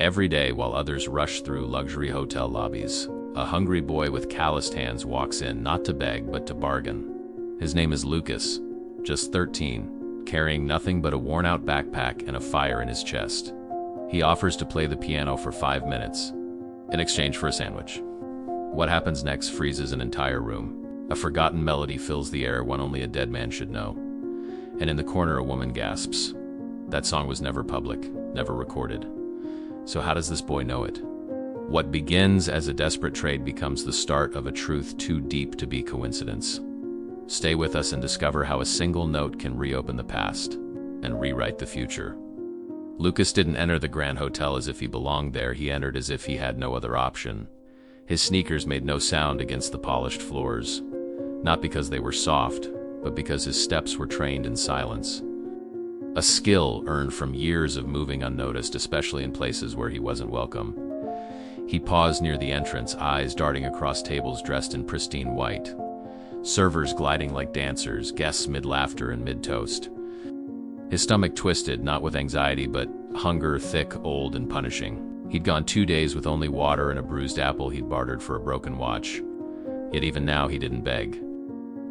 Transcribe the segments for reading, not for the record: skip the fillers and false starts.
Every day, while others rush through luxury hotel lobbies, a hungry boy with calloused hands walks in, not to beg, but to bargain. His name is Lucas, just 13, carrying nothing but a worn-out backpack and a fire in his chest. He offers to play the piano for 5 minutes, in exchange for a sandwich. What happens next freezes an entire room. A forgotten melody fills the air, one only a dead man should know. And in the corner, a woman gasps. That song was never public, never recorded. So how does this boy know it? What begins as a desperate trade becomes the start of a truth too deep to be coincidence. Stay with us and discover how a single note can reopen the past and rewrite the future. Lucas didn't enter the Grand Hotel as if he belonged there. He entered as if he had no other option. His sneakers made no sound against the polished floors, not because they were soft, but because his steps were trained in silence. A skill earned from years of moving unnoticed, especially in places where he wasn't welcome. He paused near the entrance, eyes darting across tables dressed in pristine white. Servers gliding like dancers, guests mid-laughter and mid-toast. His stomach twisted, not with anxiety, but hunger, thick, old, and punishing. He'd gone 2 days with only water and a bruised apple he'd bartered for a broken watch. Yet even now he didn't beg.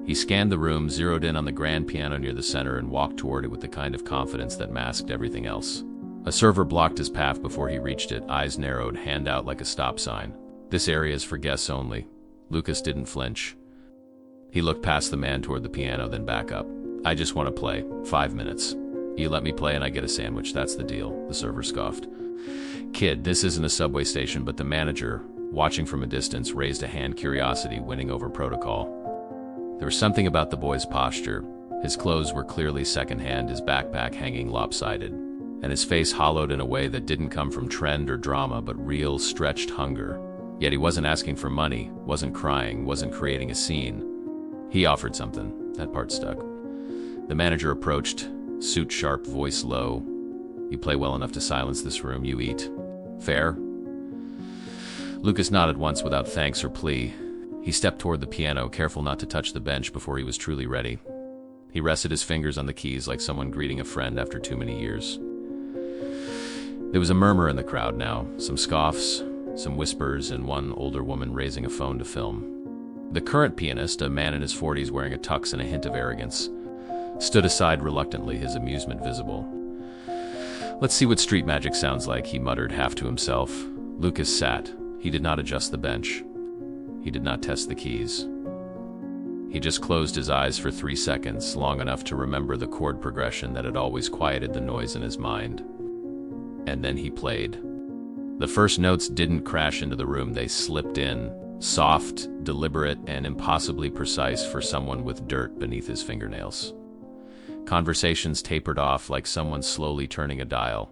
He scanned the room, zeroed in on the grand piano near the center, and walked toward it with the kind of confidence that masked everything else. A server blocked his path before he reached it, eyes narrowed, hand out like a stop sign. This area is for guests only. Lucas didn't flinch. He looked past the man toward the piano, then back up. I just want to play. 5 minutes. You let me play and I get a sandwich, that's the deal, the server scoffed. Kid, this isn't a subway station, but the manager, watching from a distance, raised a hand, curiosity winning over protocol. There was something about the boy's posture. His clothes were clearly secondhand, his backpack hanging lopsided, and his face hollowed in a way that didn't come from trend or drama, but real, stretched hunger. Yet he wasn't asking for money, wasn't crying, wasn't creating a scene. He offered something. That part stuck. The manager approached, suit sharp, voice low. You play well enough to silence this room, you eat. Fair? Lucas nodded once without thanks or plea. He stepped toward the piano, careful not to touch the bench before he was truly ready. He rested his fingers on the keys like someone greeting a friend after too many years. There was a murmur in the crowd now, some scoffs, some whispers, and one older woman raising a phone to film. The current pianist, a man in his 40s wearing a tux and a hint of arrogance, stood aside reluctantly, his amusement visible. Let's see what street magic sounds like, he muttered half to himself. Lucas sat. He did not adjust the bench. He did not test the keys. He just closed his eyes for 3 seconds, long enough to remember the chord progression that had always quieted the noise in his mind. And then he played. The first notes didn't crash into the room, they slipped in, soft, deliberate, and impossibly precise for someone with dirt beneath his fingernails. Conversations tapered off like someone slowly turning a dial.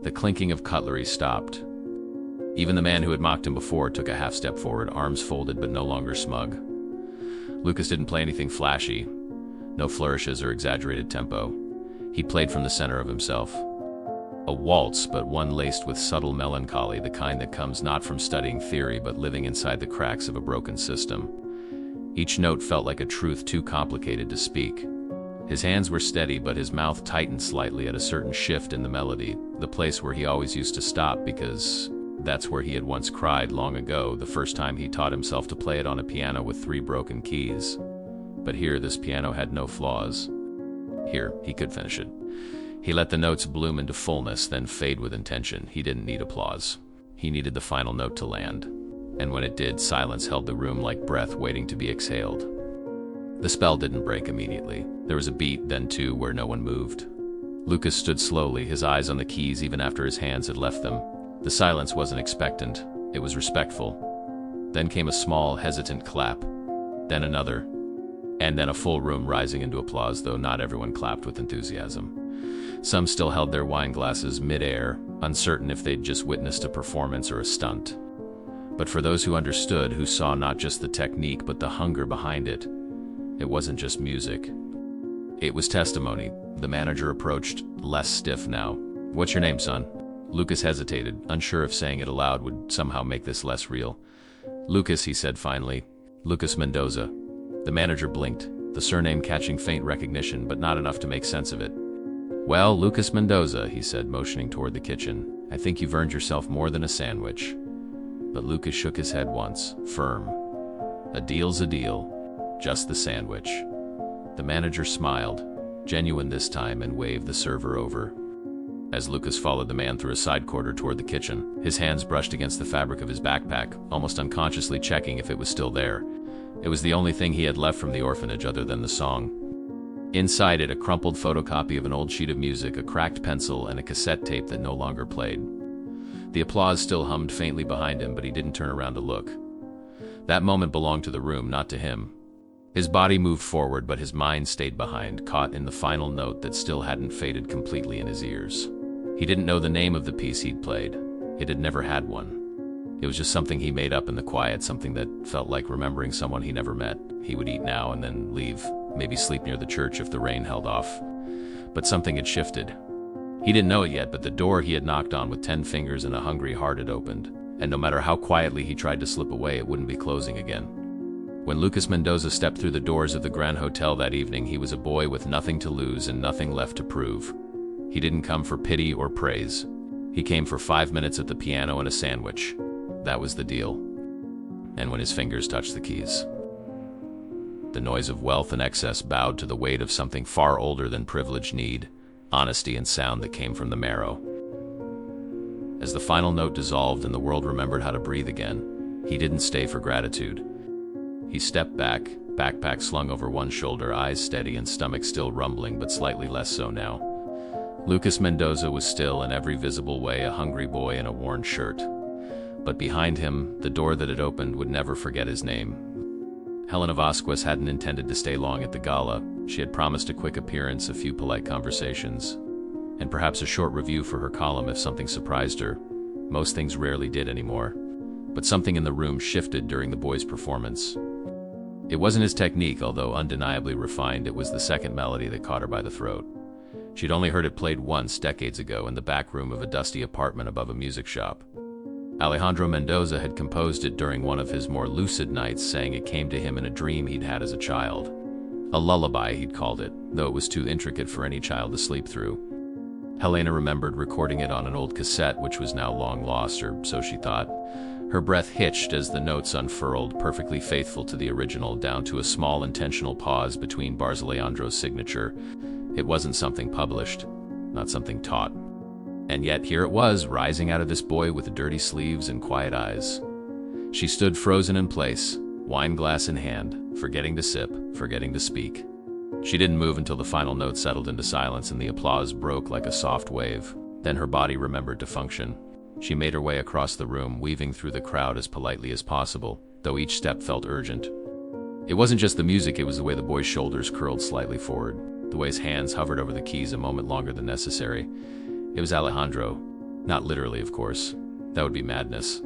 The clinking of cutlery stopped. Even the man who had mocked him before took a half step forward, arms folded but no longer smug. Lucas didn't play anything flashy, no flourishes or exaggerated tempo. He played from the center of himself. A waltz, but one laced with subtle melancholy, the kind that comes not from studying theory but living inside the cracks of a broken system. Each note felt like a truth too complicated to speak. His hands were steady, but his mouth tightened slightly at a certain shift in the melody, the place where he always used to stop because that's where he had once cried long ago, the first time he taught himself to play it on a piano with 3 broken keys. But here, this piano had no flaws. Here, he could finish it. He let the notes bloom into fullness, then fade with intention. He didn't need applause. He needed the final note to land. And when it did, silence held the room like breath waiting to be exhaled. The spell didn't break immediately. There was a beat, then 2, where no one moved. Lucas stood slowly, his eyes on the keys even after his hands had left them. The silence wasn't expectant, it was respectful. Then came a small, hesitant clap, then another, and then a full room rising into applause, though not everyone clapped with enthusiasm. Some still held their wine glasses mid-air, uncertain if they'd just witnessed a performance or a stunt. But for those who understood, who saw not just the technique but the hunger behind it, it wasn't just music. It was testimony. The manager approached, less stiff now. What's your name, son? Lucas hesitated, unsure if saying it aloud would somehow make this less real. Lucas, he said finally. Lucas Mendoza. The manager blinked, the surname catching faint recognition, but not enough to make sense of it. Well, Lucas Mendoza, he said, motioning toward the kitchen. I think you've earned yourself more than a sandwich." But Lucas shook his head once, firm. "A deal's a deal. Just the sandwich." The manager smiled, genuine this time, and waved the server over. As Lucas followed the man through a side corridor toward the kitchen, his hands brushed against the fabric of his backpack, almost unconsciously checking if it was still there. It was the only thing he had left from the orphanage other than the song. Inside it, a crumpled photocopy of an old sheet of music, a cracked pencil, and a cassette tape that no longer played. The applause still hummed faintly behind him, but he didn't turn around to look. That moment belonged to the room, not to him. His body moved forward, but his mind stayed behind, caught in the final note that still hadn't faded completely in his ears. He didn't know the name of the piece he'd played. It had never had one. It was just something he made up in the quiet, something that felt like remembering someone he never met. He would eat now and then leave, maybe sleep near the church if the rain held off. But something had shifted. He didn't know it yet, but the door he had knocked on with 10 fingers and a hungry heart had opened, and no matter how quietly he tried to slip away, it wouldn't be closing again. When Lucas Mendoza stepped through the doors of the Grand Hotel that evening, he was a boy with nothing to lose and nothing left to prove. He didn't come for pity or praise. He came for 5 minutes at the piano and a sandwich. That was the deal. And when his fingers touched the keys, the noise of wealth and excess bowed to the weight of something far older than privileged need, honesty and sound that came from the marrow. As the final note dissolved and the world remembered how to breathe again, he didn't stay for gratitude. He stepped back, backpack slung over one shoulder, eyes steady and stomach still rumbling, but slightly less so now. Lucas Mendoza was still, in every visible way, a hungry boy in a worn shirt. But behind him, the door that had opened would never forget his name. Helena Vasquez hadn't intended to stay long at the gala. She had promised a quick appearance, a few polite conversations, and perhaps a short review for her column if something surprised her. Most things rarely did anymore. But something in the room shifted during the boy's performance. It wasn't his technique, although undeniably refined. It was the second melody that caught her by the throat. She'd only heard it played once, decades ago, in the back room of a dusty apartment above a music shop. Alejandro Mendoza had composed it during one of his more lucid nights, saying it came to him in a dream he'd had as a child. A lullaby, he'd called it, though it was too intricate for any child to sleep through. Helena remembered recording it on an old cassette, which was now long lost, or so she thought. Her breath hitched as the notes unfurled, perfectly faithful to the original, down to a small intentional pause between bars. Alejandro's signature. It wasn't something published, not something taught. And yet here it was, rising out of this boy with dirty sleeves and quiet eyes. She stood frozen in place, wine glass in hand, forgetting to sip, forgetting to speak. She didn't move until the final note settled into silence and the applause broke like a soft wave. Then her body remembered to function. She made her way across the room, weaving through the crowd as politely as possible, though each step felt urgent. It wasn't just the music, it was the way the boy's shoulders curled slightly forward, the way his hands hovered over the keys a moment longer than necessary. It was Alejandro. Not literally, of course. That would be madness.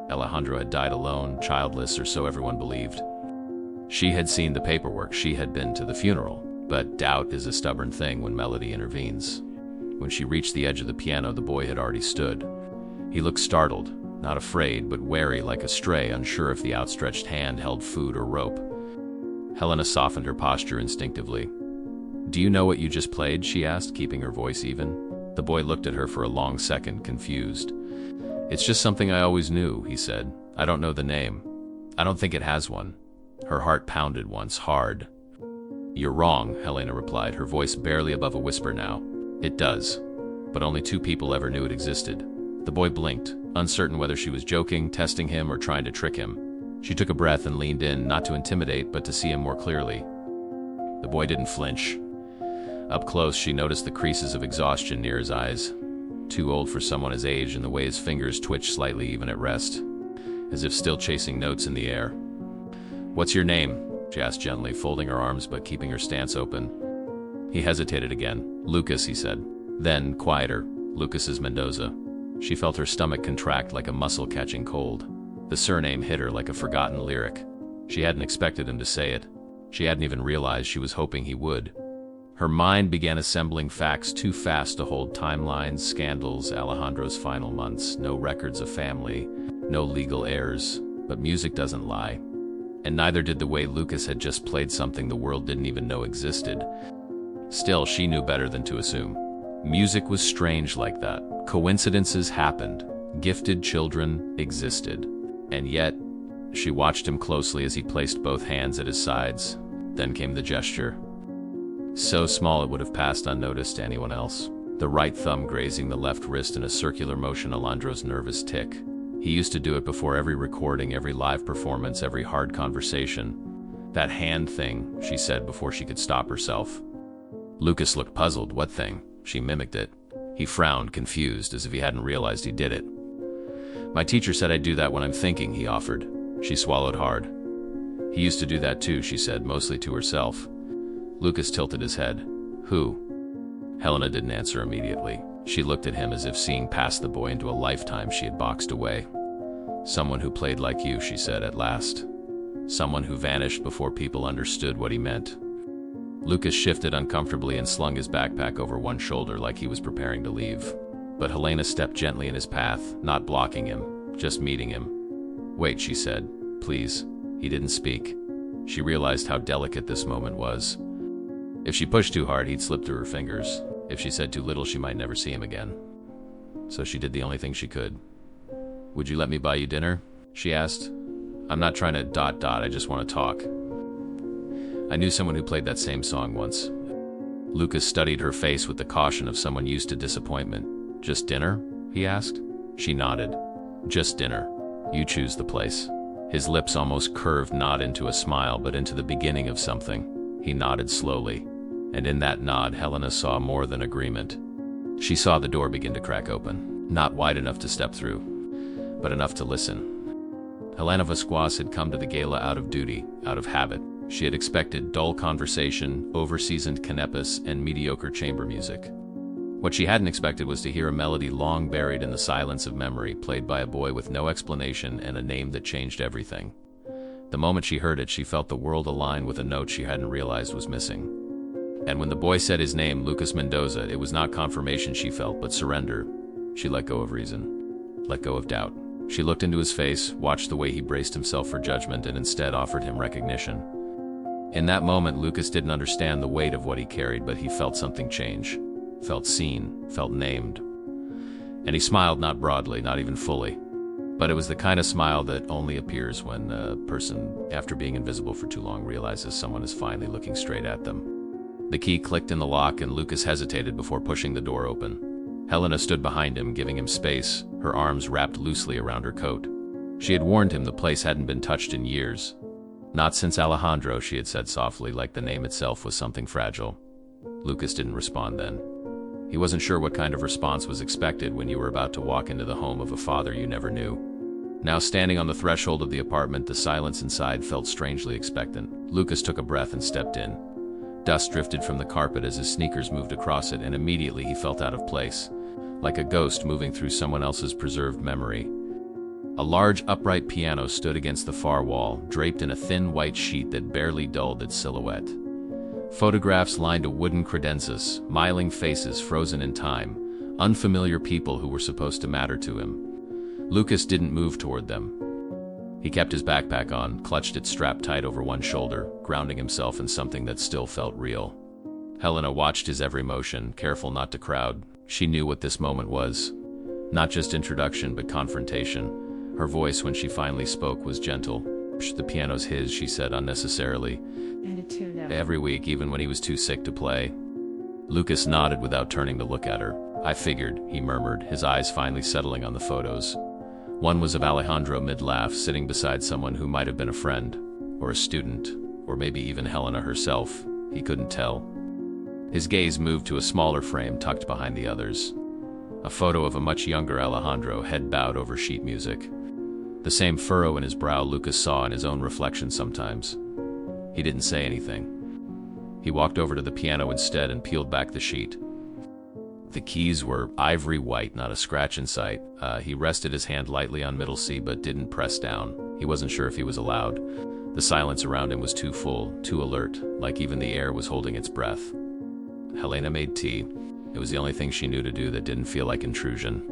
Alejandro had died alone, childless, or so everyone believed. She had seen the paperwork, she had been to the funeral, but doubt is a stubborn thing when melody intervenes. When she reached the edge of the piano, the boy had already stood. He looked startled, not afraid, but wary like a stray, unsure if the outstretched hand held food or rope. Helena softened her posture instinctively. "Do you know what you just played?" she asked, keeping her voice even. The boy looked at her for a long second, confused. "It's just something I always knew," he said. "I don't know the name. I don't think it has one." Her heart pounded once, hard. "You're wrong," Helena replied, her voice barely above a whisper now. "It does. But only 2 people ever knew it existed." The boy blinked, uncertain whether she was joking, testing him, or trying to trick him. She took a breath and leaned in, not to intimidate, but to see him more clearly. The boy didn't flinch. Up close, she noticed the creases of exhaustion near his eyes. Too old for someone his age, and the way his fingers twitched slightly even at rest, as if still chasing notes in the air. "What's your name?" she asked gently, folding her arms but keeping her stance open. He hesitated again. "Lucas," he said. Then, quieter, "Lucas Mendoza." She felt her stomach contract like a muscle catching cold. The surname hit her like a forgotten lyric. She hadn't expected him to say it. She hadn't even realized she was hoping he would. Her mind began assembling facts too fast to hold timelines, scandals, Alejandro's final months, no records of family, no legal heirs. But music doesn't lie. And neither did the way Lucas had just played something the world didn't even know existed. Still, she knew better than to assume. Music was strange like that. Coincidences happened. Gifted children existed. And yet, she watched him closely as he placed both hands at his sides. Then came the gesture. So small it would have passed unnoticed to anyone else. The right thumb grazing the left wrist in a circular motion. Alejandro's nervous tick. He used to do it before every recording, every live performance, every hard conversation. That hand thing, she said before she could stop herself. Lucas looked puzzled. What thing? She mimicked it. He frowned, confused, as if he hadn't realized he did it. My teacher said I'd do that when I'm thinking, he offered. She swallowed hard. He used to do that too, she said, mostly to herself. Lucas tilted his head. Who? Helena didn't answer immediately. She looked at him as if seeing past the boy into a lifetime she had boxed away. Someone who played like you, she said at last. Someone who vanished before people understood what he meant. Lucas shifted uncomfortably and slung his backpack over one shoulder like he was preparing to leave. But Helena stepped gently in his path, not blocking him, just meeting him. Wait, she said. Please. He didn't speak. She realized how delicate this moment was. If she pushed too hard, he'd slip through her fingers. If she said too little, she might never see him again. So she did the only thing she could. Would you let me buy you dinner? She asked. I'm not trying to ... I just want to talk. I knew someone who played that same song once. Lucas studied her face with the caution of someone used to disappointment. Just dinner? He asked. She nodded. Just dinner. You choose the place. His lips almost curved not into a smile but into the beginning of something. He nodded slowly. And in that nod, Helena saw more than agreement. She saw the door begin to crack open. Not wide enough to step through, but enough to listen. Helena Vasquez had come to the gala out of duty, out of habit. She had expected dull conversation, over-seasoned canepes, and mediocre chamber music. What she hadn't expected was to hear a melody long buried in the silence of memory, played by a boy with no explanation and a name that changed everything. The moment she heard it, she felt the world align with a note she hadn't realized was missing. And when the boy said his name, Lucas Mendoza, it was not confirmation she felt, but surrender. She let go of reason. Let go of doubt. She looked into his face, watched the way he braced himself for judgment, and instead offered him recognition. In that moment, Lucas didn't understand the weight of what he carried, but he felt something change. Felt seen, felt named. And he smiled, not broadly, not even fully. But it was the kind of smile that only appears when a person, after being invisible for too long, realizes someone is finally looking straight at them. The key clicked in the lock and Lucas hesitated before pushing the door open. Helena stood behind him, giving him space, her arms wrapped loosely around her coat. She had warned him the place hadn't been touched in years. Not since Alejandro, she had said softly, like the name itself was something fragile. Lucas didn't respond then. He wasn't sure what kind of response was expected when you were about to walk into the home of a father you never knew. Now standing on the threshold of the apartment, the silence inside felt strangely expectant. Lucas took a breath and stepped in. Dust drifted from the carpet as his sneakers moved across it, and immediately he felt out of place, like a ghost moving through someone else's preserved memory. A large upright piano stood against the far wall, draped in a thin white sheet that barely dulled its silhouette. Photographs lined a wooden credenza, smiling faces frozen in time, unfamiliar people who were supposed to matter to him. Lucas didn't move toward them. He kept his backpack on, clutched it strapped tight over one shoulder, grounding himself in something that still felt real. Helena watched his every motion, careful not to crowd. She knew what this moment was. Not just introduction, but confrontation. Her voice, when she finally spoke, was gentle. The piano's his, she said unnecessarily. And a tune up. Every week, even when he was too sick to play. Lucas nodded without turning to look at her. I figured, he murmured, his eyes finally settling on the photos. One was of Alejandro mid-laugh, sitting beside someone who might have been a friend, or a student, or maybe even Helena herself. He couldn't tell. His gaze moved to a smaller frame tucked behind the others. A photo of a much younger Alejandro, head bowed over sheet music. The same furrow in his brow Lucas saw in his own reflection sometimes. He didn't say anything. He walked over to the piano instead and peeled back the sheet. The keys were ivory white, not a scratch in sight. He rested his hand lightly on middle C but didn't press down. He wasn't sure if he was allowed. The silence around him was too full, too alert, like even the air was holding its breath. Helena made tea. It was the only thing she knew to do that didn't feel like intrusion.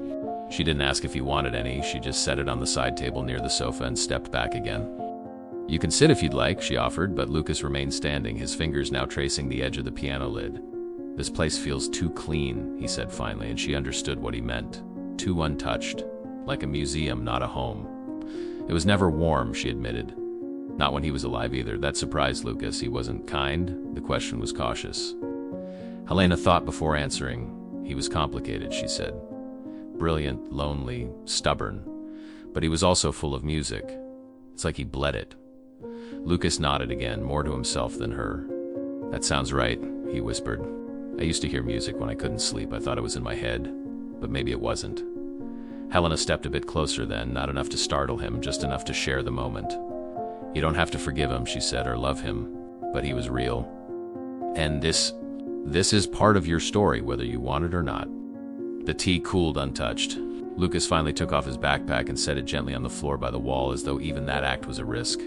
She didn't ask if he wanted any, she just set it on the side table near the sofa and stepped back again. You can sit if you'd like, she offered, but Lucas remained standing, his fingers now tracing the edge of the piano lid. "This place feels too clean," he said finally, and she understood what he meant. Too untouched. Like a museum, not a home. It was never warm, she admitted. Not when he was alive either. That surprised Lucas. He wasn't kind. The question was cautious. Helena thought before answering. He was complicated, she said. Brilliant, lonely, stubborn. But he was also full of music. It's like he bled it. Lucas nodded again, more to himself than her. "That sounds right," he whispered. "I used to hear music when I couldn't sleep. I thought it was in my head, but maybe it wasn't." Helena stepped a bit closer then, not enough to startle him, just enough to share the moment. "You don't have to forgive him," she said, "or love him, but he was real. And this is part of your story, whether you want it or not." The tea cooled untouched. Lucas finally took off his backpack and set it gently on the floor by the wall, as though even that act was a risk.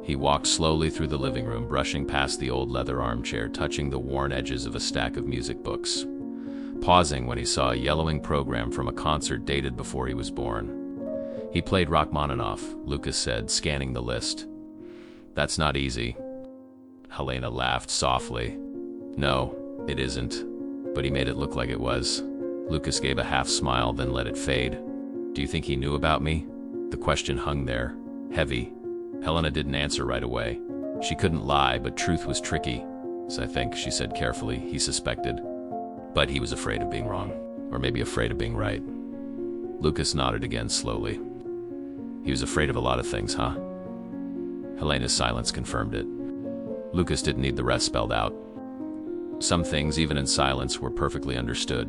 He walked slowly through the living room, brushing past the old leather armchair, touching the worn edges of a stack of music books, pausing when he saw a yellowing program from a concert dated before he was born. "He played Rachmaninoff," Lucas said, scanning the list. "That's not easy." Helena laughed softly. "No, it isn't, but he made it look like it was." Lucas gave a half smile, then let it fade. "Do you think he knew about me?" The question hung there, heavy. Helena didn't answer right away. She couldn't lie, but truth was tricky. "I think," she said carefully, "he suspected. But he was afraid of being wrong, or maybe afraid of being right." Lucas nodded again slowly. "He was afraid of a lot of things, huh?" Helena's silence confirmed it. Lucas didn't need the rest spelled out. Some things, even in silence, were perfectly understood.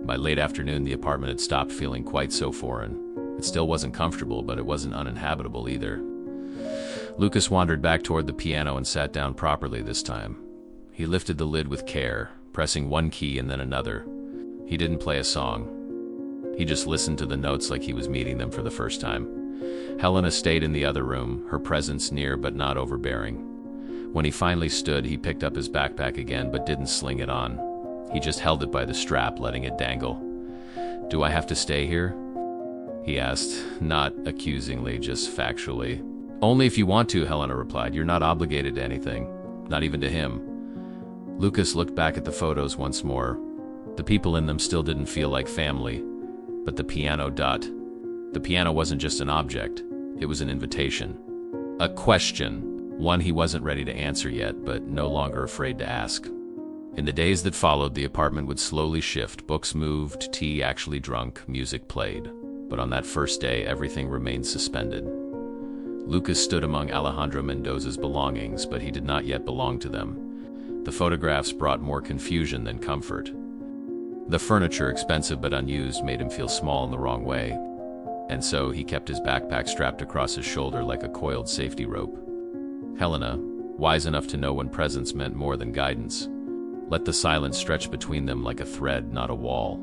By late afternoon, the apartment had stopped feeling quite so foreign. It still wasn't comfortable, but it wasn't uninhabitable either. Lucas wandered back toward the piano and sat down properly this time. He lifted the lid with care, pressing one key and then another. He didn't play a song. He just listened to the notes like he was meeting them for the first time. Helena stayed in the other room, her presence near but not overbearing. When he finally stood, he picked up his backpack again but didn't sling it on. He just held it by the strap, letting it dangle. "Do I have to stay here?" he asked, not accusingly, just factually. "Only if you want to," Helena replied. "You're not obligated to anything, not even to him." Lucas looked back at the photos once more. The people in them still didn't feel like family, but the piano. The piano wasn't just an object, it was an invitation. A question, one he wasn't ready to answer yet, but no longer afraid to ask. In the days that followed, the apartment would slowly shift. Books moved, tea actually drunk, music played. But on that first day, everything remained suspended. Lucas stood among Alejandro Mendoza's belongings, but he did not yet belong to them. The photographs brought more confusion than comfort. The furniture, expensive but unused, made him feel small in the wrong way. And so he kept his backpack strapped across his shoulder like a coiled safety rope. Helena, wise enough to know when presence meant more than guidance, let the silence stretch between them like a thread, not a wall.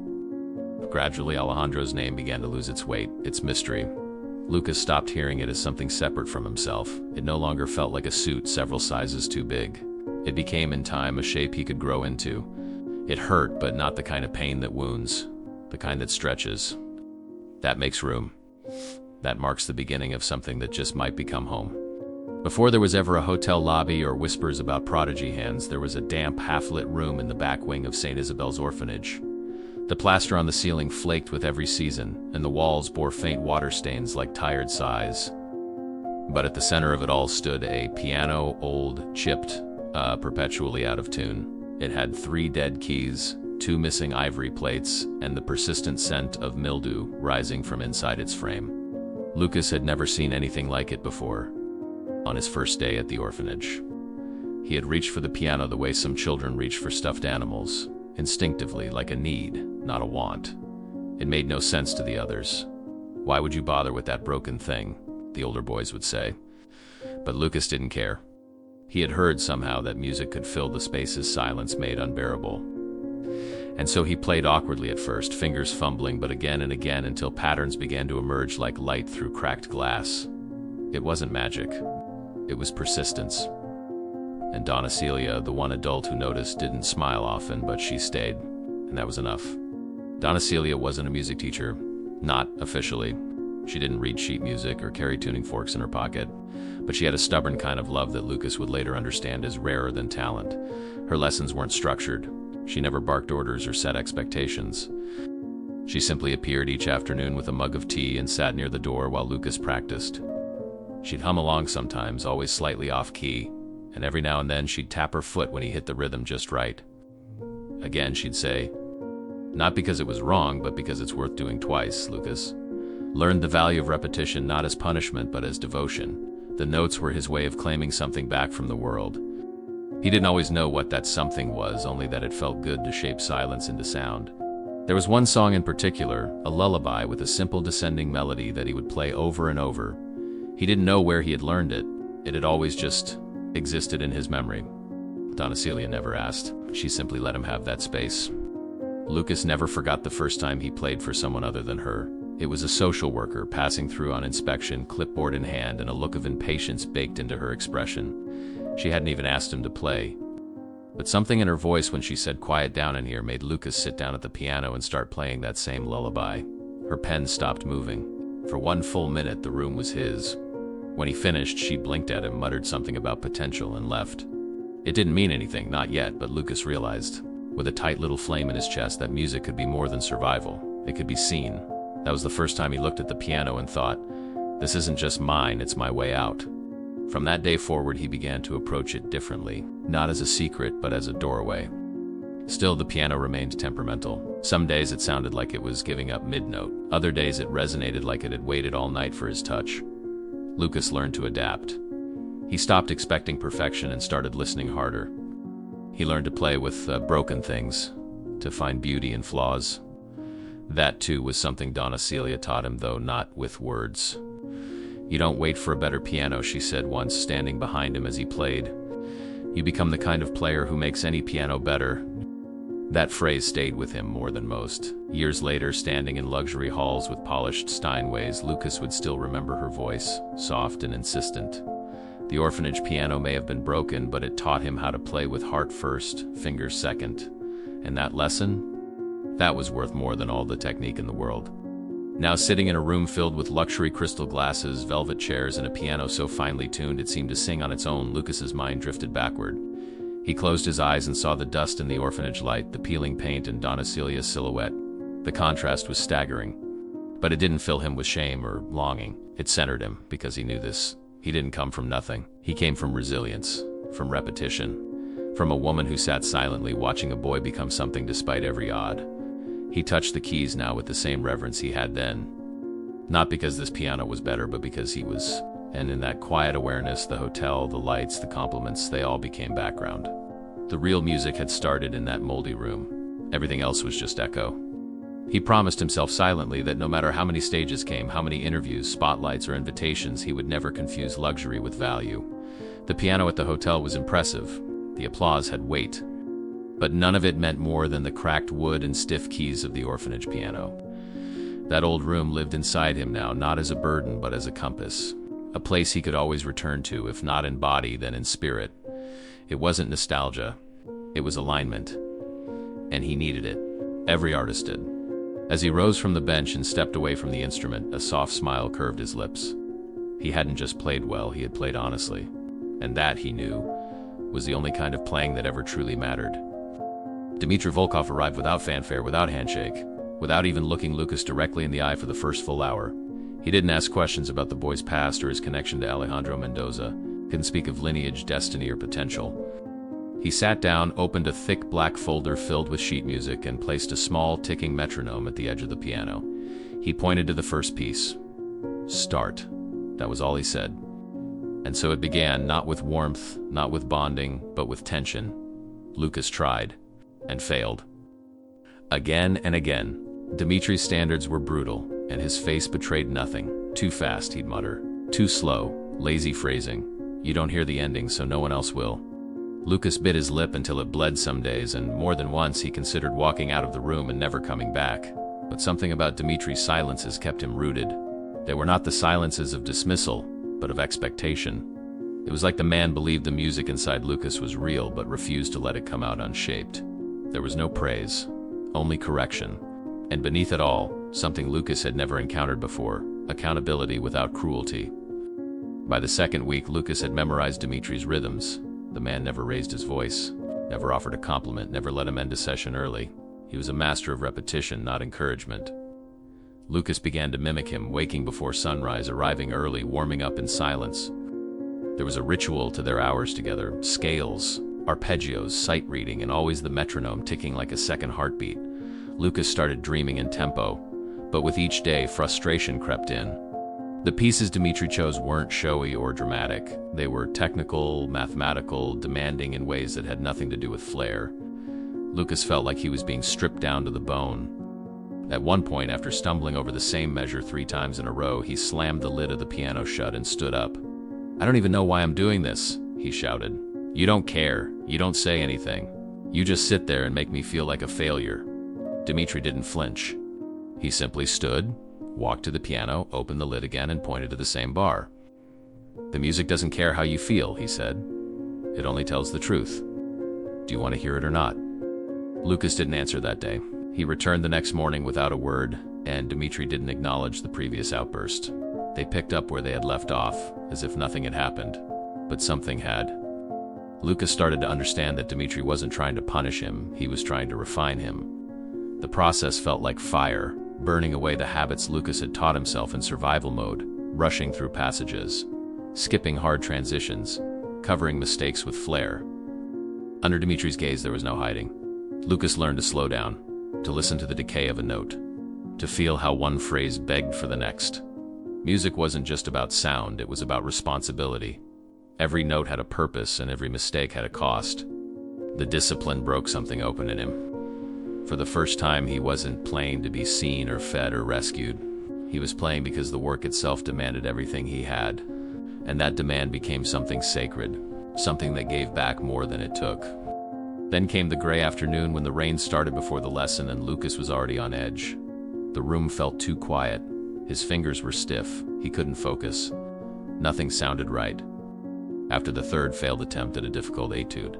Gradually, Alejandro's name began to lose its weight, its mystery. Lucas stopped hearing it as something separate from himself. It no longer felt like a suit several sizes too big. It became, in time, a shape he could grow into. It hurt, but not the kind of pain that wounds, the kind that stretches. That makes room. That marks the beginning of something that just might become home. Before there was ever a hotel lobby or whispers about prodigy hands, there was a damp, half-lit room in the back wing of St. Isabel's orphanage. The plaster on the ceiling flaked with every season, and the walls bore faint water stains like tired sighs. But at the center of it all stood a piano, old, chipped, perpetually out of tune. It had 3 dead keys, 2 missing ivory plates, and the persistent scent of mildew rising from inside its frame. Lucas had never seen anything like it before. On his first day at the orphanage, he had reached for the piano the way some children reach for stuffed animals, instinctively, like a need, not a want. It made no sense to the others. "Why would you bother with that broken thing?" the older boys would say. But Lucas didn't care. He had heard somehow that music could fill the spaces silence made unbearable. And so he played awkwardly at first, fingers fumbling, but again and again until patterns began to emerge like light through cracked glass. It wasn't magic. It was persistence. And Donna Celia, the one adult who noticed, didn't smile often, but she stayed, and that was enough. Donna Celia wasn't a music teacher, not officially. She didn't read sheet music or carry tuning forks in her pocket, but she had a stubborn kind of love that Lucas would later understand as rarer than talent. Her lessons weren't structured. She never barked orders or set expectations. She simply appeared each afternoon with a mug of tea and sat near the door while Lucas practiced. She'd hum along sometimes, always slightly off-key, and every now and then she'd tap her foot when he hit the rhythm just right. Again, she'd say, "Not because it was wrong, but because it's worth doing twice, Lucas." Learned the value of repetition not as punishment but as devotion. The notes were his way of claiming something back from the world. He didn't always know what that something was, only that it felt good to shape silence into sound. There was one song in particular, a lullaby with a simple descending melody that he would play over and over. He didn't know where he had learned it. It had always just existed in his memory. Donna Celia never asked. She simply let him have that space. Lucas never forgot the first time he played for someone other than her. It was a social worker passing through on inspection, clipboard in hand, and a look of impatience baked into her expression. She hadn't even asked him to play. But something in her voice when she said "quiet down in here" made Lucas sit down at the piano and start playing that same lullaby. Her pen stopped moving. For 1 full minute, the room was his. When he finished, she blinked at him, muttered something about potential, and left. It didn't mean anything, not yet, but Lucas realized, with a tight little flame in his chest, that music could be more than survival. It could be seen. That was the first time he looked at the piano and thought, "This isn't just mine, it's my way out." From that day forward, he began to approach it differently, not as a secret, but as a doorway. Still, the piano remained temperamental. Some days it sounded like it was giving up mid-note. Other days it resonated like it had waited all night for his touch. Lucas learned to adapt. He stopped expecting perfection and started listening harder. He learned to play with broken things, to find beauty in flaws. That, too, was something Donna Celia taught him, though not with words. "You don't wait for a better piano," she said once, standing behind him as he played. "You become the kind of player who makes any piano better." That phrase stayed with him more than most. Years later, standing in luxury halls with polished Steinways, Lucas would still remember her voice, soft and insistent. The orphanage piano may have been broken, but it taught him how to play with heart first, fingers second. And that lesson? That was worth more than all the technique in the world. Now sitting in a room filled with luxury crystal glasses, velvet chairs, and a piano so finely tuned it seemed to sing on its own, Lucas's mind drifted backward. He closed his eyes and saw the dust in the orphanage light, the peeling paint, and Donna Celia's silhouette. The contrast was staggering. But it didn't fill him with shame or longing. It centered him, because he knew this. He didn't come from nothing. He came from resilience, from repetition, from a woman who sat silently watching a boy become something despite every odd. He touched the keys now with the same reverence he had then. Not because this piano was better, but because he was. And in that quiet awareness, the hotel, the lights, the compliments, they all became background. The real music had started in that moldy room. Everything else was just echo. He promised himself silently that no matter how many stages came, how many interviews, spotlights, or invitations, he would never confuse luxury with value. The piano at the hotel was impressive. The applause had weight. But none of it meant more than the cracked wood and stiff keys of the orphanage piano. That old room lived inside him now, not as a burden, but as a compass. A place he could always return to, if not in body, then in spirit. It wasn't nostalgia. It was alignment. And he needed it. Every artist did. As he rose from the bench and stepped away from the instrument, a soft smile curved his lips. He hadn't just played well, he had played honestly. And that, he knew, was the only kind of playing that ever truly mattered. Dmitry Volkov arrived without fanfare, without handshake, without even looking Lucas directly in the eye for the first full hour. He didn't ask questions about the boy's past or his connection to Alejandro Mendoza, couldn't speak of lineage, destiny, or potential. He sat down, opened a thick black folder filled with sheet music, and placed a small ticking metronome at the edge of the piano. He pointed to the first piece. "Start." That was all he said. And so it began, not with warmth, not with bonding, but with tension. Lucas tried. And failed. Again and again. Dimitri's standards were brutal, and his face betrayed nothing. "Too fast," he'd mutter. "Too slow. Lazy phrasing. You don't hear the ending, so no one else will." Lucas bit his lip until it bled some days, and more than once he considered walking out of the room and never coming back. But something about Dimitri's silences kept him rooted. They were not the silences of dismissal, but of expectation. It was like the man believed the music inside Lucas was real, but refused to let it come out unshaped. There was no praise, only correction. And beneath it all, something Lucas had never encountered before, accountability without cruelty. By the second week, Lucas had memorized Dimitri's rhythms. The man never raised his voice, never offered a compliment, never let him end a session early. He was a master of repetition, not encouragement. Lucas began to mimic him, waking before sunrise, arriving early, warming up in silence. There was a ritual to their hours together: scales, arpeggios, sight reading, and always the metronome ticking like a second heartbeat. Lucas started dreaming in tempo, but with each day, frustration crept in. The pieces Dimitri chose weren't showy or dramatic. They were technical, mathematical, demanding in ways that had nothing to do with flair. Lucas felt like he was being stripped down to the bone. At one point, after stumbling over the same measure 3 times in a row, he slammed the lid of the piano shut and stood up. "I don't even know why I'm doing this," he shouted. "You don't care. You don't say anything. You just sit there and make me feel like a failure." Dimitri didn't flinch. He simply stood, walked to the piano, opened the lid again, and pointed to the same bar. "The music doesn't care how you feel," he said. "It only tells the truth. Do you want to hear it or not?" Lucas didn't answer that day. He returned the next morning without a word, and Dimitri didn't acknowledge the previous outburst. They picked up where they had left off, as if nothing had happened. But something had. Lucas started to understand that Dimitri wasn't trying to punish him, he was trying to refine him. The process felt like fire, burning away the habits Lucas had taught himself in survival mode, rushing through passages, skipping hard transitions, covering mistakes with flair. Under Dimitri's gaze, there was no hiding. Lucas learned to slow down, to listen to the decay of a note, to feel how one phrase begged for the next. Music wasn't just about sound, it was about responsibility. Every note had a purpose, and every mistake had a cost. The discipline broke something open in him. For the first time, he wasn't playing to be seen or fed or rescued. He was playing because the work itself demanded everything he had. And that demand became something sacred, something that gave back more than it took. Then came the gray afternoon when the rain started before the lesson and Lucas was already on edge. The room felt too quiet. His fingers were stiff. He couldn't focus. Nothing sounded right. After the third failed attempt at a difficult etude,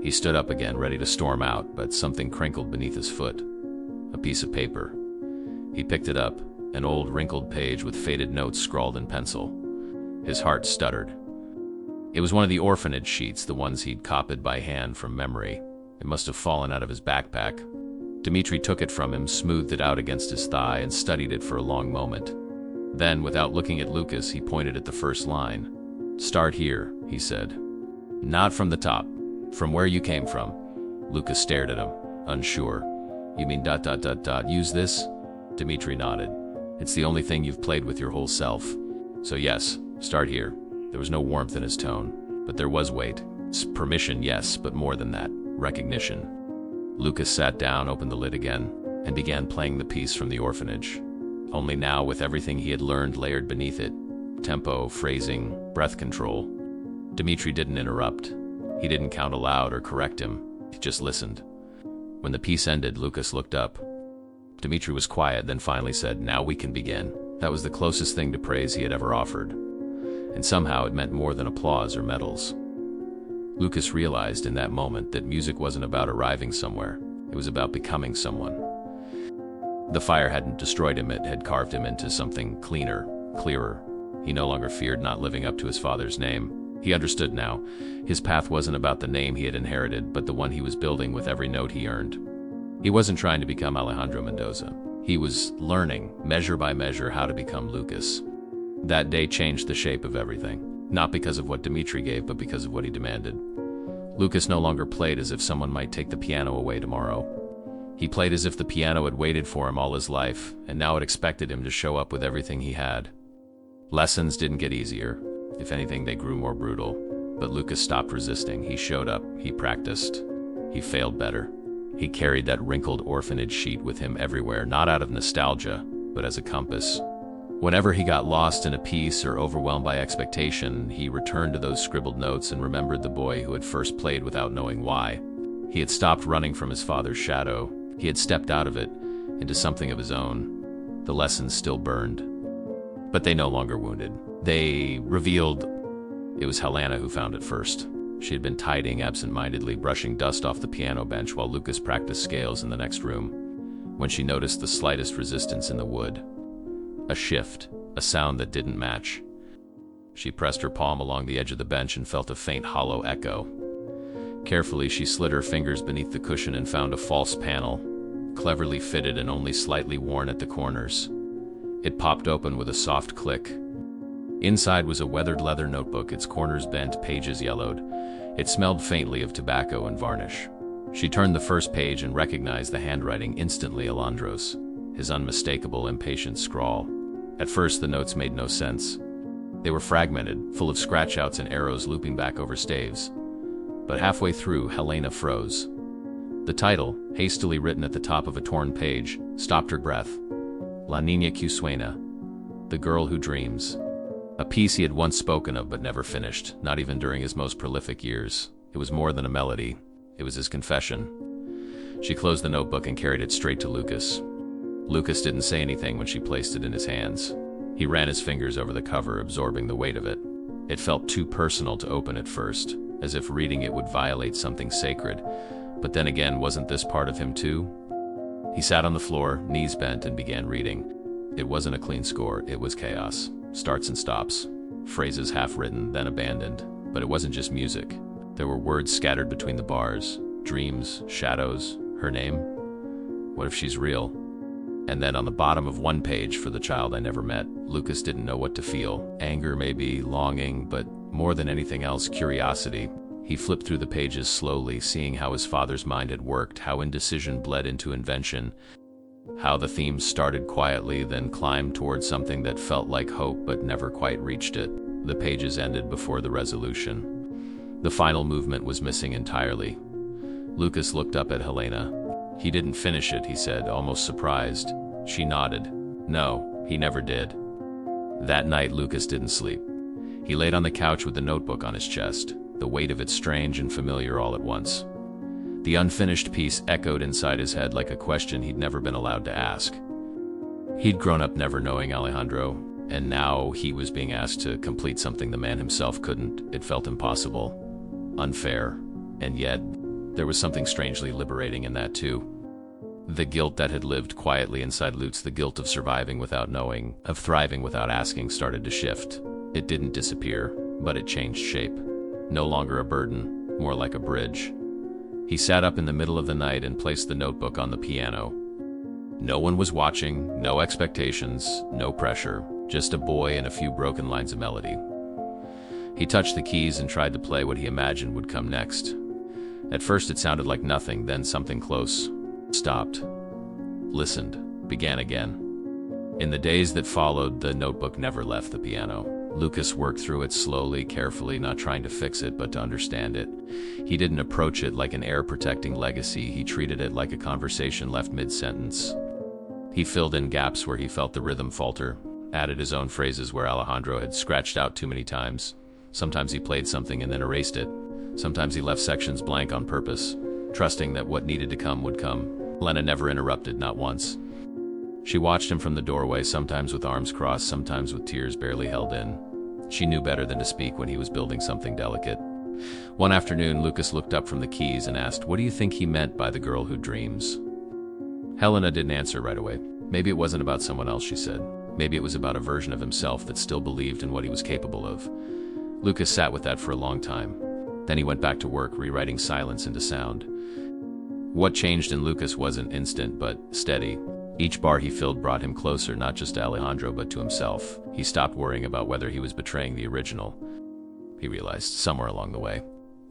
he stood up again, ready to storm out, but something crinkled beneath his foot. A piece of paper. He picked it up, an old wrinkled page with faded notes scrawled in pencil. His heart stuttered. It was one of the orphanage sheets, the ones he'd copied by hand from memory. It must have fallen out of his backpack. Dimitri took it from him, smoothed it out against his thigh, and studied it for a long moment. Then, without looking at Lucas, he pointed at the first line. "Start here," he said. "Not from the top. From where you came from." Lucas stared at him, unsure. "You mean ... use this?" Dimitri nodded. "It's the only thing you've played with your whole self. So yes, start here." There was no warmth in his tone, but there was weight. Permission, yes, but more than that, recognition. Lucas sat down, opened the lid again, and began playing the piece from the orphanage. Only now, with everything he had learned layered beneath it: tempo, phrasing, breath control. Dimitri didn't interrupt. He didn't count aloud or correct him. He just listened. When the piece ended, Lucas looked up. Dimitri was quiet, then finally said, "Now we can begin." That was the closest thing to praise he had ever offered. And somehow it meant more than applause or medals. Lucas realized in that moment that music wasn't about arriving somewhere. It was about becoming someone. The fire hadn't destroyed him, it had carved him into something cleaner, clearer. He no longer feared not living up to his father's name. He understood now. His path wasn't about the name he had inherited, but the one he was building with every note he earned. He wasn't trying to become Alejandro Mendoza. He was learning, measure by measure, how to become Lucas. That day changed the shape of everything, not because of what Dimitri gave, but because of what he demanded. Lucas no longer played as if someone might take the piano away tomorrow. He played as if the piano had waited for him all his life, and now it expected him to show up with everything he had. Lessons didn't get easier. If anything, they grew more brutal. But Lucas stopped resisting. He showed up. He practiced. He failed better. He carried that wrinkled orphanage sheet with him everywhere, not out of nostalgia, but as a compass. Whenever he got lost in a piece or overwhelmed by expectation, he returned to those scribbled notes and remembered the boy who had first played without knowing why. He had stopped running from his father's shadow. He had stepped out of it into something of his own. The lessons still burned, but they no longer wounded. They revealed it was Helena who found it first. She had been tidying absent-mindedly, brushing dust off the piano bench while Lucas practiced scales in the next room, when she noticed the slightest resistance in the wood. A shift, a sound that didn't match. She pressed her palm along the edge of the bench and felt a faint hollow echo. Carefully, she slid her fingers beneath the cushion and found a false panel, cleverly fitted and only slightly worn at the corners. It popped open with a soft click. Inside was a weathered leather notebook, its corners bent, pages yellowed. It smelled faintly of tobacco and varnish. She turned the first page and recognized the handwriting instantly, Alejandro's, his unmistakable, impatient scrawl. At first, the notes made no sense. They were fragmented, full of scratch-outs and arrows looping back over staves. But halfway through, Helena froze. The title, hastily written at the top of a torn page, stopped her breath. La Niña que Sueña, The Girl Who Dreams. A piece he had once spoken of but never finished, not even during his most prolific years. It was more than a melody. It was his confession. She closed the notebook and carried it straight to Lucas. Lucas didn't say anything when she placed it in his hands. He ran his fingers over the cover, absorbing the weight of it. It felt too personal to open at first, as if reading it would violate something sacred. But then again, wasn't this part of him too? He sat on the floor, knees bent, and began reading. It wasn't a clean score, it was chaos. Starts and stops. Phrases half-written, then abandoned. But it wasn't just music. There were words scattered between the bars. Dreams, shadows, her name. What if she's real? And then on the bottom of one page, for the child I never met. Lucas didn't know what to feel. Anger maybe, longing, but more than anything else, curiosity. He flipped through the pages slowly, seeing how his father's mind had worked, how indecision bled into invention, how the themes started quietly, then climbed towards something that felt like hope but never quite reached it. The pages ended before the resolution. The final movement was missing entirely. Lucas looked up at Helena. He didn't finish it, he said, almost surprised. She nodded. No, he never did. That night, Lucas didn't sleep. He laid on the couch with the notebook on his chest, the weight of it strange and familiar all at once. The unfinished piece echoed inside his head like a question he'd never been allowed to ask. He'd grown up never knowing Alejandro, and now he was being asked to complete something the man himself couldn't. It felt impossible, unfair, and yet there was something strangely liberating in that too. The guilt that had lived quietly inside Lutz, the guilt of surviving without knowing, of thriving without asking, started to shift. It didn't disappear, but it changed shape. No longer a burden, more like a bridge. He sat up in the middle of the night and placed the notebook on the piano. No one was watching, no expectations, no pressure, just a boy and a few broken lines of melody. He touched the keys and tried to play what he imagined would come next. At first it sounded like nothing, then something close. Stopped. Listened. Began again. In the days that followed, the notebook never left the piano. Lucas worked through it slowly, carefully, not trying to fix it, but to understand it. He didn't approach it like an heir-protecting legacy. He treated it like a conversation left mid-sentence. He filled in gaps where he felt the rhythm falter, added his own phrases where Alejandro had scratched out too many times. Sometimes he played something and then erased it. Sometimes he left sections blank on purpose, trusting that what needed to come would come. Helena never interrupted, not once. She watched him from the doorway, sometimes with arms crossed, sometimes with tears barely held in. She knew better than to speak when he was building something delicate. One afternoon, Lucas looked up from the keys and asked, "What do you think he meant by the girl who dreams?" Helena didn't answer right away. Maybe it wasn't about someone else, she said. Maybe it was about a version of himself that still believed in what he was capable of. Lucas sat with that for a long time. Then he went back to work, rewriting silence into sound. What changed in Lucas wasn't instant, but steady. Each bar he filled brought him closer, not just to Alejandro, but to himself. He stopped worrying about whether he was betraying the original. He realized, somewhere along the way,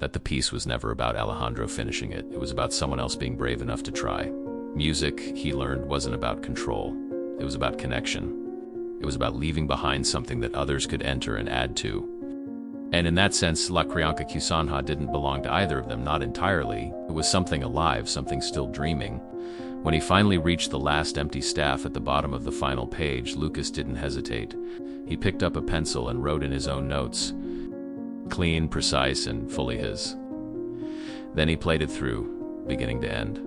that the piece was never about Alejandro finishing it. It was about someone else being brave enough to try. Music, he learned, wasn't about control. It was about connection. It was about leaving behind something that others could enter and add to. And in that sense, La Criança que Sueña didn't belong to either of them, not entirely. It was something alive, something still dreaming. When he finally reached the last empty staff at the bottom of the final page, Lucas didn't hesitate. He picked up a pencil and wrote in his own notes. Clean, precise, and fully his. Then he played it through, beginning to end.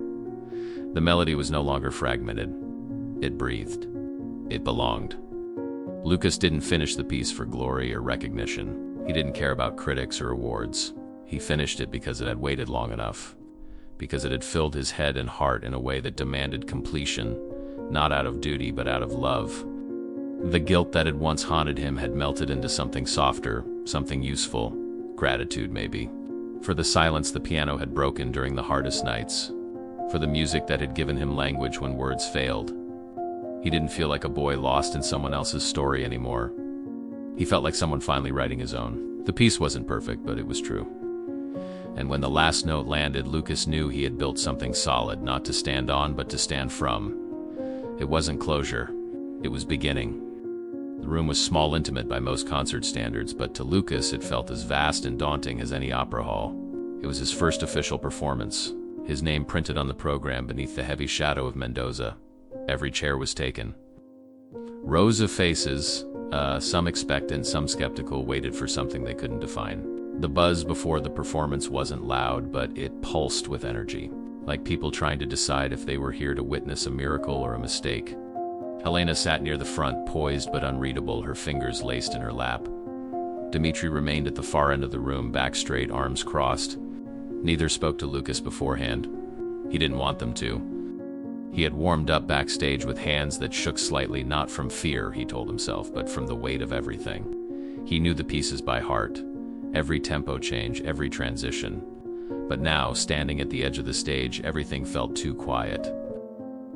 The melody was no longer fragmented. It breathed. It belonged. Lucas didn't finish the piece for glory or recognition. He didn't care about critics or awards. He finished it because it had waited long enough. Because it had filled his head and heart in a way that demanded completion, not out of duty but out of love. The guilt that had once haunted him had melted into something softer, something useful. Gratitude, maybe. For the silence the piano had broken during the hardest nights. For the music that had given him language when words failed. He didn't feel like a boy lost in someone else's story anymore. He felt like someone finally writing his own. The piece wasn't perfect, but it was true. And when the last note landed, Lucas knew he had built something solid, not to stand on, but to stand from. It wasn't closure. It was beginning. The room was small, intimate by most concert standards, but to Lucas it felt as vast and daunting as any opera hall. It was his first official performance, his name printed on the program beneath the heavy shadow of Mendoza. Every chair was taken. Rows of faces, some expectant, some skeptical, waited for something they couldn't define. The buzz before the performance wasn't loud, but it pulsed with energy, like people trying to decide if they were here to witness a miracle or a mistake. Helena sat near the front, poised but unreadable, her fingers laced in her lap. Dmitri remained at the far end of the room, back straight, arms crossed. Neither spoke to Lucas beforehand. He didn't want them to. He had warmed up backstage with hands that shook slightly, not from fear, he told himself, but from the weight of everything. He knew the pieces by heart, every tempo change, every transition. But now, standing at the edge of the stage, everything felt too quiet.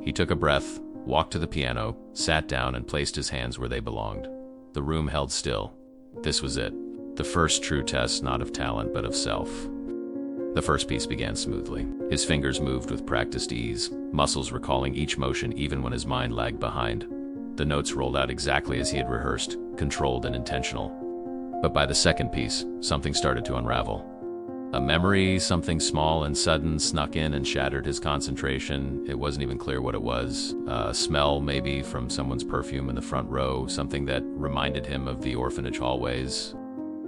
He took a breath, walked to the piano, sat down, and placed his hands where they belonged. The room held still. This was it. The first true test, not of talent, but of self. The first piece began smoothly. His fingers moved with practiced ease, muscles recalling each motion even when his mind lagged behind. The notes rolled out exactly as he had rehearsed, controlled and intentional. But by the second piece, something started to unravel. A memory, something small and sudden, snuck in and shattered his concentration. It wasn't even clear what it was. A smell, maybe, from someone's perfume in the front row, something that reminded him of the orphanage hallways.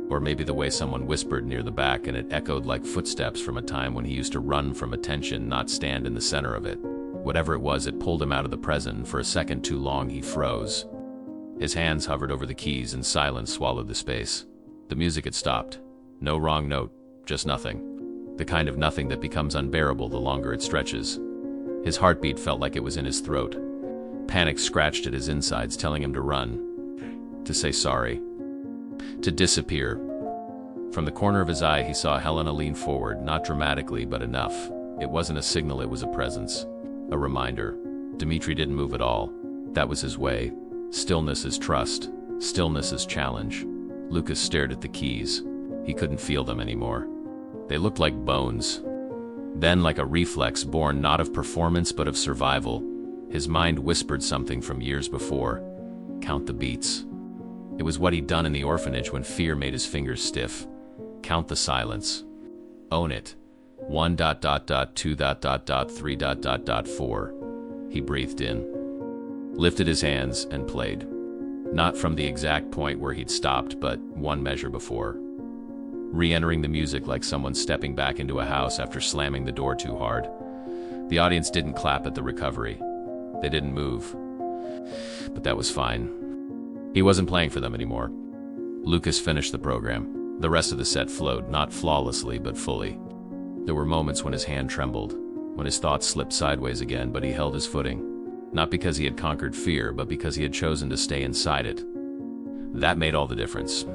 Or maybe the way someone whispered near the back, and it echoed like footsteps from a time when he used to run from attention, not stand in the center of it. Whatever it was, it pulled him out of the present, and for a second too long he froze. His hands hovered over the keys, and silence swallowed the space. The music had stopped. No wrong note, just nothing. The kind of nothing that becomes unbearable the longer it stretches. His heartbeat felt like it was in his throat. Panic scratched at his insides, telling him to run, to say sorry, to disappear. From the corner of his eye, he saw Helena lean forward, not dramatically, but enough. It wasn't a signal, it was a presence, a reminder. Dmitri didn't move at all. That was his way. Stillness is trust. Stillness is challenge. Lucas stared at the keys. He couldn't feel them anymore. They looked like bones. Then, like a reflex born not of performance but of survival, his mind whispered something from years before. Count the beats. It was what he'd done in the orphanage when fear made his fingers stiff. Count the silence. Own it. 1 2 3 4. He breathed in, lifted his hands, and played. Not from the exact point where he'd stopped, but one measure before. Re-entering the music like someone stepping back into a house after slamming the door too hard. The audience didn't clap at the recovery. They didn't move. But that was fine. He wasn't playing for them anymore. Lucas finished the program. The rest of the set flowed, not flawlessly, but fully. There were moments when his hand trembled, when his thoughts slipped sideways again, but he held his footing. Not because he had conquered fear, but because he had chosen to stay inside it. That made all the difference.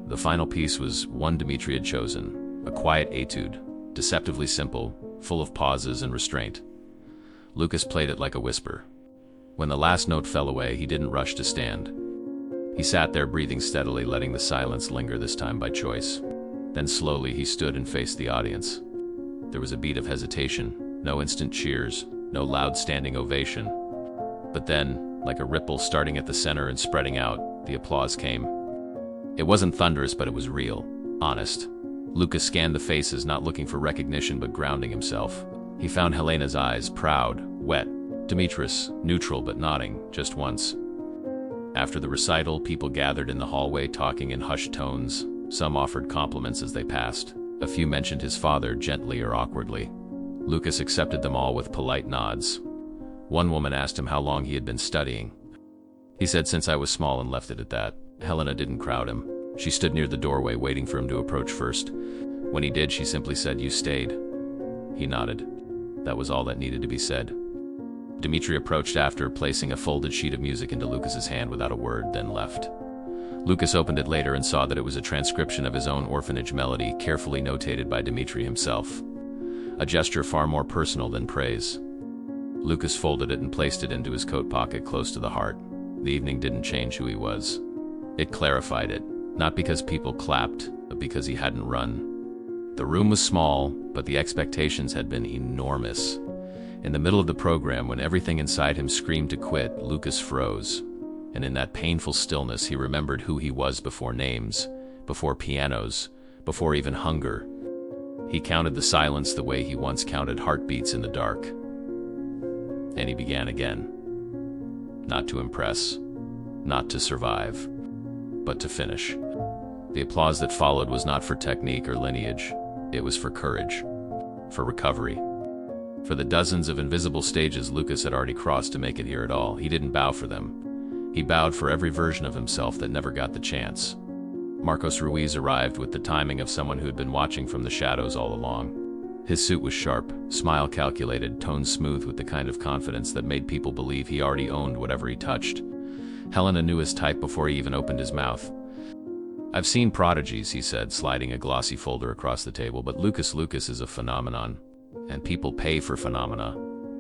The final piece was one Dmitri had chosen, a quiet etude, deceptively simple, full of pauses and restraint. Lucas played it like a whisper. When the last note fell away, he didn't rush to stand. He sat there, breathing steadily, letting the silence linger, this time by choice. Then slowly he stood and faced the audience. There was a beat of hesitation, no instant cheers, no loud standing ovation. But then, like a ripple starting at the center and spreading out, the applause came. It wasn't thunderous, but it was real, honest. Lucas scanned the faces, not looking for recognition, but grounding himself. He found Helena's eyes, proud, wet. Dimitris, neutral but nodding, just once. After the recital, people gathered in the hallway, talking in hushed tones. Some offered compliments as they passed. A few mentioned his father, gently or awkwardly. Lucas accepted them all with polite nods. One woman asked him how long he had been studying. He said, "Since I was small," and left it at that. Helena didn't crowd him. She stood near the doorway, waiting for him to approach first. When he did, she simply said, "You stayed." He nodded. That was all that needed to be said. Dmitri approached after, placing a folded sheet of music into Lucas's hand without a word, then left. Lucas opened it later and saw that it was a transcription of his own orphanage melody, carefully notated by Dmitri himself. A gesture far more personal than praise. Lucas folded it and placed it into his coat pocket close to the heart. The evening didn't change who he was. It clarified it, not because people clapped, but because he hadn't run. The room was small, but the expectations had been enormous. In the middle of the program, when everything inside him screamed to quit, Lucas froze. And in that painful stillness, he remembered who he was before names, before pianos, before even hunger. He counted the silence the way he once counted heartbeats in the dark. And he began again. Not to impress, not to survive, but to finish. The applause that followed was not for technique or lineage. It was for courage, for recovery. For the dozens of invisible stages Lucas had already crossed to make it here at all, he didn't bow for them. He bowed for every version of himself that never got the chance. Marcos Ruiz arrived with the timing of someone who had been watching from the shadows all along. His suit was sharp, smile calculated, tone smooth with the kind of confidence that made people believe he already owned whatever he touched. Helena knew his type before he even opened his mouth. "I've seen prodigies," he said, sliding a glossy folder across the table, "but Lucas is a phenomenon. And people pay for phenomena."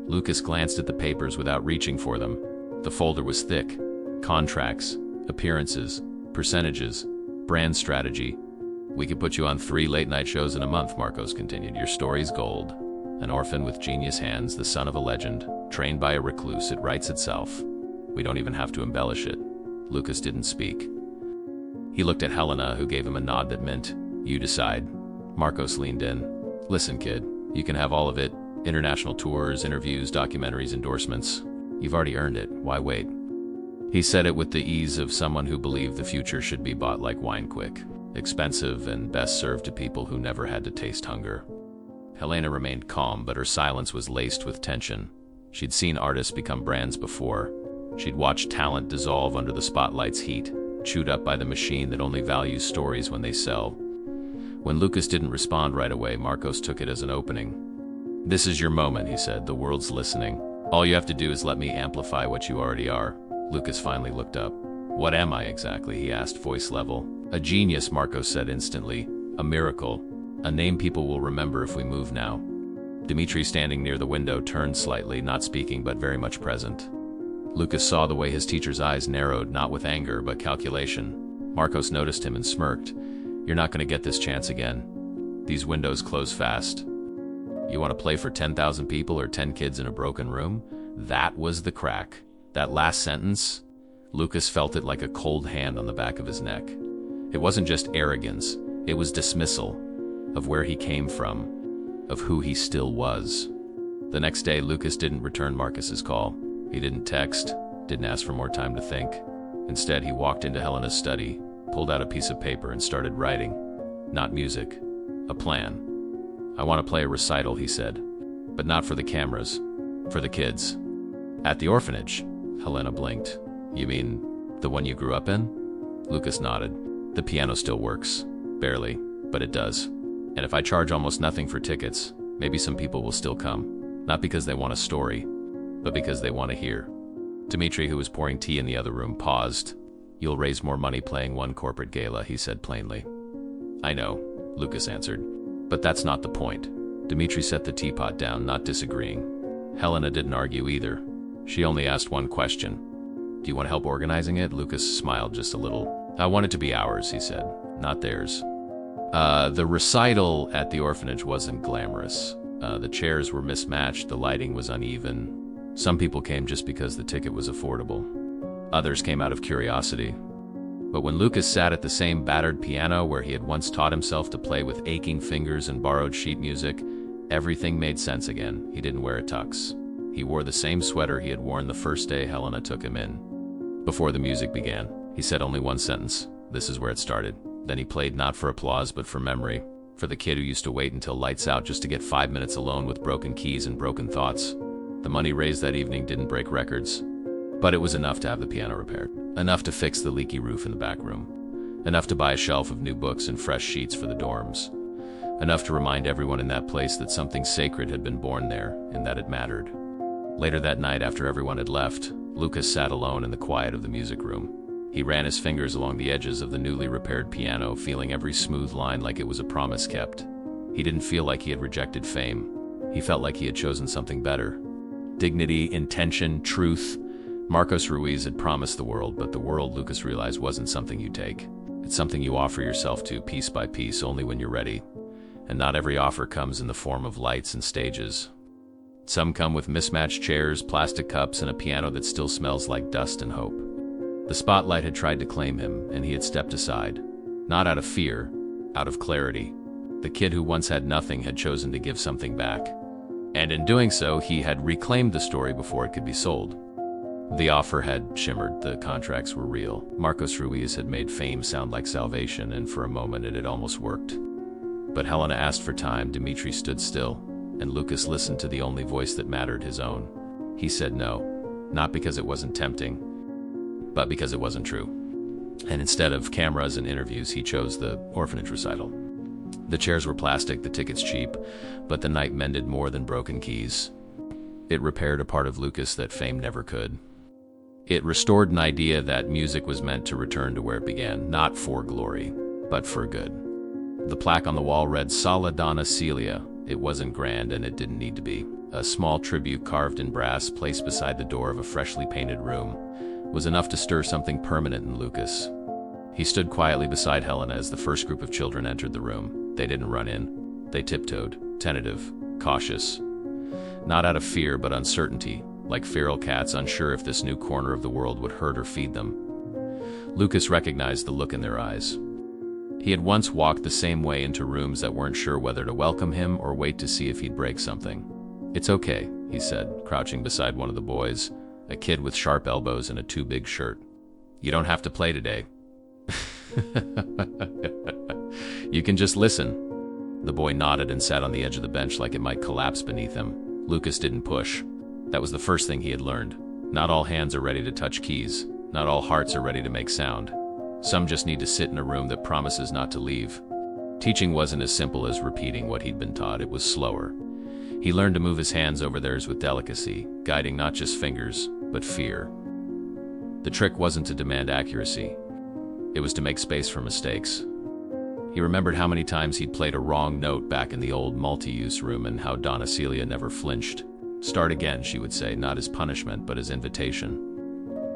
Lucas glanced at the papers without reaching for them. The folder was thick. Contracts, appearances, percentages, brand strategy. "We could put you on 3 late-night shows in a month," Marcos continued. "Your story's gold. An orphan with genius hands, the son of a legend, trained by a recluse, it writes itself. We don't even have to embellish it." Lucas didn't speak. He looked at Helena, who gave him a nod that meant, "You decide." Marcos leaned in. "Listen, kid, you can have all of it. International tours, interviews, documentaries, endorsements. You've already earned it. Why wait?" He said it with the ease of someone who believed the future should be bought like wine quick, expensive and best served to people who never had to taste hunger. Helena remained calm, but her silence was laced with tension. She'd seen artists become brands before. She'd watched talent dissolve under the spotlight's heat, chewed up by the machine that only values stories when they sell. When Lucas didn't respond right away, Marcos took it as an opening. "This is your moment," he said. "The world's listening. All you have to do is let me amplify what you already are." Lucas finally looked up. "What am I exactly?" he asked, voice level. "A genius," Marcos said instantly. "A miracle. A name people will remember if we move now." Dmitri, standing near the window, turned slightly, not speaking but very much present. Lucas saw the way his teacher's eyes narrowed, not with anger but calculation. Marcos noticed him and smirked. "You're not going to get this chance again. These windows close fast. You want to play for 10,000 people or 10 kids in a broken room?" That was the crack. That last sentence, Lucas felt it like a cold hand on the back of his neck. It wasn't just arrogance, it was dismissal of where he came from, of who he still was. The next day, Lucas didn't return Marcus's call. He didn't text, didn't ask for more time to think. Instead, he walked into Helena's study, pulled out a piece of paper and started writing. Not music, a plan. "I want to play a recital," he said, "but not for the cameras, for the kids." "At the orphanage?" Helena blinked. "You mean the one you grew up in?" Lucas nodded. "The piano still works. Barely, but it does. And if I charge almost nothing for tickets, maybe some people will still come. Not because they want a story, but because they want to hear." Dmitri, who was pouring tea in the other room, paused. "You'll raise more money playing one corporate gala," he said plainly. "I know," Lucas answered. "But that's not the point." Dmitri set the teapot down, not disagreeing. Helena didn't argue either. She only asked one question. "Do you want help organizing it?" Lucas smiled just a little. "I want it to be ours," he said, "not theirs." The recital at the orphanage wasn't glamorous. The chairs were mismatched, the lighting was uneven. Some people came just because the ticket was affordable. Others came out of curiosity. But when Lucas sat at the same battered piano where he had once taught himself to play with aching fingers and borrowed sheet music, everything made sense again. He didn't wear a tux. He wore the same sweater he had worn the first day Helena took him in. Before the music began, he said only one sentence. This is where it started. Then he played not for applause but for memory, for the kid who used to wait until lights out just to get 5 minutes alone with broken keys and broken thoughts. The money raised that evening didn't break records, but it was enough to have the piano repaired, enough to fix the leaky roof in the back room, enough to buy a shelf of new books and fresh sheets for the dorms, enough to remind everyone in that place that something sacred had been born there and that it mattered. Later that night, after everyone had left, Lucas sat alone in the quiet of the music room. He ran his fingers along the edges of the newly repaired piano, feeling every smooth line like it was a promise kept. He didn't feel like he had rejected fame. He felt like he had chosen something better. Dignity, intention, truth. Marcos Ruiz had promised the world, but the world, Lucas realized, wasn't something you take. It's something you offer yourself to piece by piece, only when you're ready. And not every offer comes in the form of lights and stages. Some come with mismatched chairs, plastic cups, and a piano that still smells like dust and hope. The spotlight had tried to claim him, and he had stepped aside. Not out of fear, out of clarity. The kid who once had nothing had chosen to give something back. And in doing so, he had reclaimed the story before it could be sold. The offer had shimmered, the contracts were real. Marcos Ruiz had made fame sound like salvation, and for a moment it had almost worked. But Helena asked for time, Dimitri stood still, and Lucas listened to the only voice that mattered, his own. He said no, not because it wasn't tempting, but because it wasn't true. And instead of cameras and interviews, he chose the orphanage recital. The chairs were plastic, the tickets cheap, but the night mended more than broken keys. It repaired a part of Lucas that fame never could. It restored an idea that music was meant to return to where it began, not for glory, but for good. The plaque on the wall read, Sala Donna Celia. It wasn't grand, and it didn't need to be. A small tribute carved in brass, placed beside the door of a freshly painted room, was enough to stir something permanent in Lucas. He stood quietly beside Helena as the first group of children entered the room. They didn't run in. They tiptoed, tentative, cautious. Not out of fear, but uncertainty, like feral cats unsure if this new corner of the world would hurt or feed them. Lucas recognized the look in their eyes. He had once walked the same way into rooms that weren't sure whether to welcome him or wait to see if he'd break something. It's okay, he said, crouching beside one of the boys, a kid with sharp elbows and a too big shirt. You don't have to play today. You can just listen. The boy nodded and sat on the edge of the bench like it might collapse beneath him. Lucas didn't push. That was the first thing he had learned. Not all hands are ready to touch keys. Not all hearts are ready to make sound. Some just need to sit in a room that promises not to leave. Teaching wasn't as simple as repeating what he'd been taught. It was slower. He learned to move his hands over theirs with delicacy, guiding not just fingers, but fear. The trick wasn't to demand accuracy. It was to make space for mistakes. He remembered how many times he'd played a wrong note back in the old multi-use room and how Donna Celia never flinched. Start again, she would say, not as punishment, but as invitation.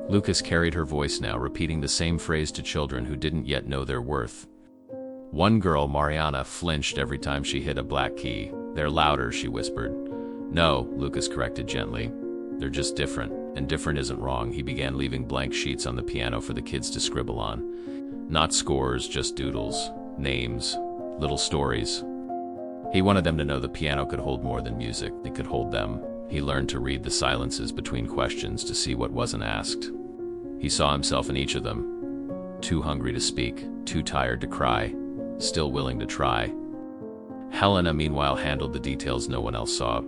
Lucas carried her voice now, repeating the same phrase to children who didn't yet know their worth. One girl, Mariana, flinched every time she hit a black key. They're louder, she whispered. No, Lucas corrected gently. They're just different, and different isn't wrong. He began leaving blank sheets on the piano for the kids to scribble on. Not scores, just doodles, names, little stories. He wanted them to know the piano could hold more than music. It could hold them. He learned to read the silences between questions, to see what wasn't asked. He saw himself in each of them. Too hungry to speak, too tired to cry, still willing to try. Helena, meanwhile, handled the details no one else saw.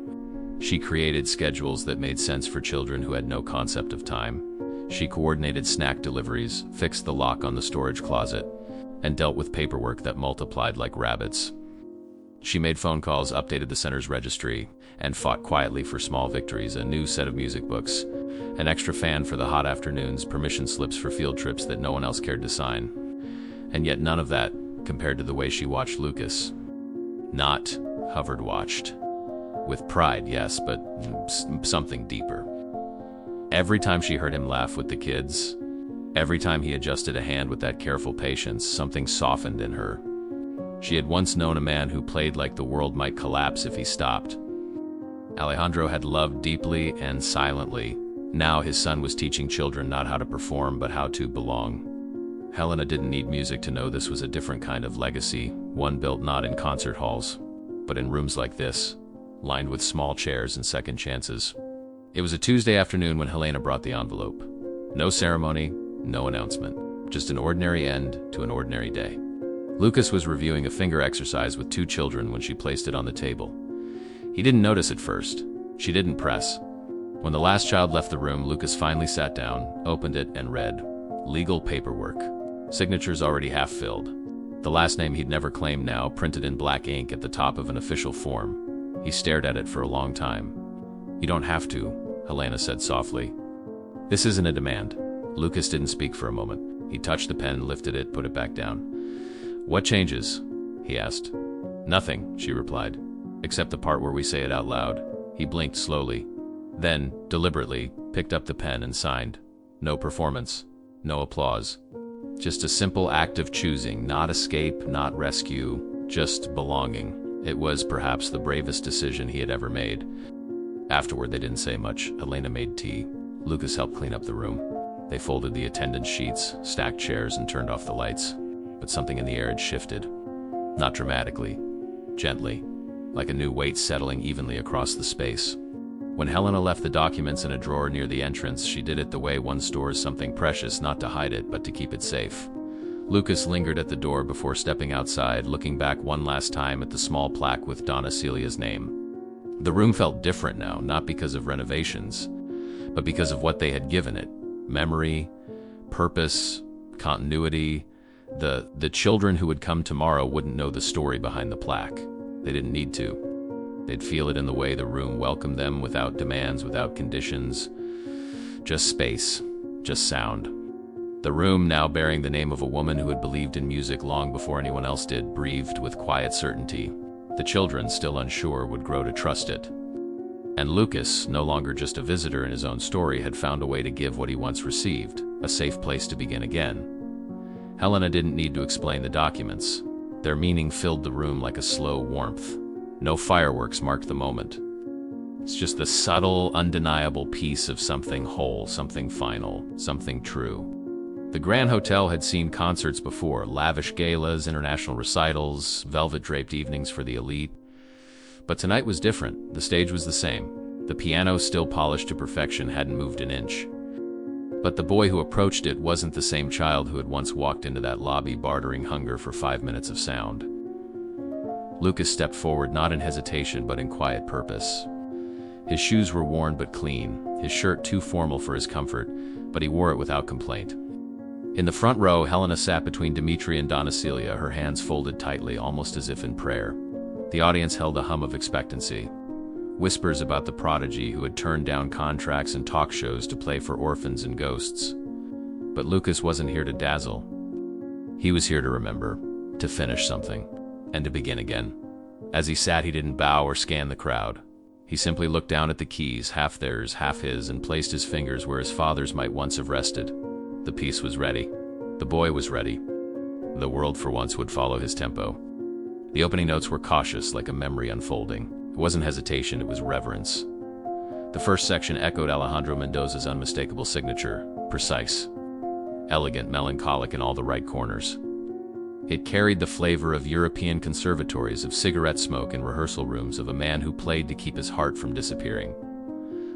She created schedules that made sense for children who had no concept of time. She coordinated snack deliveries, fixed the lock on the storage closet, and dealt with paperwork that multiplied like rabbits. She made phone calls, updated the center's registry, and fought quietly for small victories, a new set of music books, an extra fan for the hot afternoons, permission slips for field trips that no one else cared to sign. And yet none of that compared to the way she watched Lucas. Not hovered watched. With pride, yes, but something deeper. Every time she heard him laugh with the kids, every time he adjusted a hand with that careful patience, something softened in her. She had once known a man who played like the world might collapse if he stopped. Alejandro had loved deeply and silently. Now his son was teaching children not how to perform, but how to belong. Helena didn't need music to know this was a different kind of legacy, one built not in concert halls, but in rooms like this, lined with small chairs and second chances. It was a Tuesday afternoon when Helena brought the envelope. No ceremony, no announcement, just an ordinary end to an ordinary day. Lucas was reviewing a finger exercise with two children when she placed it on the table. He didn't notice at first. She didn't press. When the last child left the room, Lucas finally sat down, opened it, and read. Legal paperwork. Signatures already half filled. The last name he'd never claimed now, printed in black ink at the top of an official form. He stared at it for a long time. You don't have to, Helena said softly. This isn't a demand. Lucas didn't speak for a moment. He touched the pen, lifted it, put it back down. What changes? He asked. Nothing, she replied, except the part where we say it out loud. He blinked slowly, then, deliberately, picked up the pen and signed. No performance, no applause. Just a simple act of choosing, not escape, not rescue, just belonging. It was perhaps the bravest decision he had ever made. Afterward, they didn't say much. Helena made tea. Lucas helped clean up the room. They folded the attendance sheets, stacked chairs, and turned off the lights. But something in the air had shifted. Not dramatically, gently, like a new weight settling evenly across the space. When Helena left the documents in a drawer near the entrance, she did it the way one stores something precious, not to hide it, but to keep it safe. Lucas lingered at the door before stepping outside, looking back one last time at the small plaque with Donna Celia's name. The room felt different now, not because of renovations, but because of what they had given it. Memory, purpose, continuity. The children who would come tomorrow wouldn't know the story behind the plaque. They didn't need to. They'd feel it in the way the room welcomed them, without demands, without conditions. Just space, just sound. The room, now bearing the name of a woman who had believed in music long before anyone else did, breathed with quiet certainty. The children, still unsure, would grow to trust it. And Lucas, no longer just a visitor in his own story, had found a way to give what he once received, a safe place to begin again. Helena didn't need to explain the documents. Their meaning filled the room like a slow warmth. No fireworks marked the moment. It's just the subtle, undeniable piece of something whole, something final, something true. The Grand Hotel had seen concerts before, lavish galas, international recitals, velvet-draped evenings for the elite. But tonight was different. The stage was the same. The piano, still polished to perfection, hadn't moved an inch. But the boy who approached it wasn't the same child who had once walked into that lobby bartering hunger for 5 minutes of sound. Lucas stepped forward, not in hesitation, but in quiet purpose. His shoes were worn but clean, his shirt too formal for his comfort, but he wore it without complaint. In the front row, Helena sat between Dimitri and Donna Celia, her hands folded tightly, almost as if in prayer. The audience held a hum of expectancy. Whispers about the prodigy who had turned down contracts and talk shows to play for orphans and ghosts. But Lucas wasn't here to dazzle. He was here to remember, to finish something, and to begin again. As he sat, he didn't bow or scan the crowd. He simply looked down at the keys, half theirs, half his, and placed his fingers where his father's might once have rested. The piece was ready. The boy was ready. The world for once would follow his tempo. The opening notes were cautious, like a memory unfolding. It wasn't hesitation, it was reverence. The first section echoed Alejandro Mendoza's unmistakable signature, precise, elegant, melancholic in all the right corners. It carried the flavor of European conservatories, of cigarette smoke in rehearsal rooms, of a man who played to keep his heart from disappearing.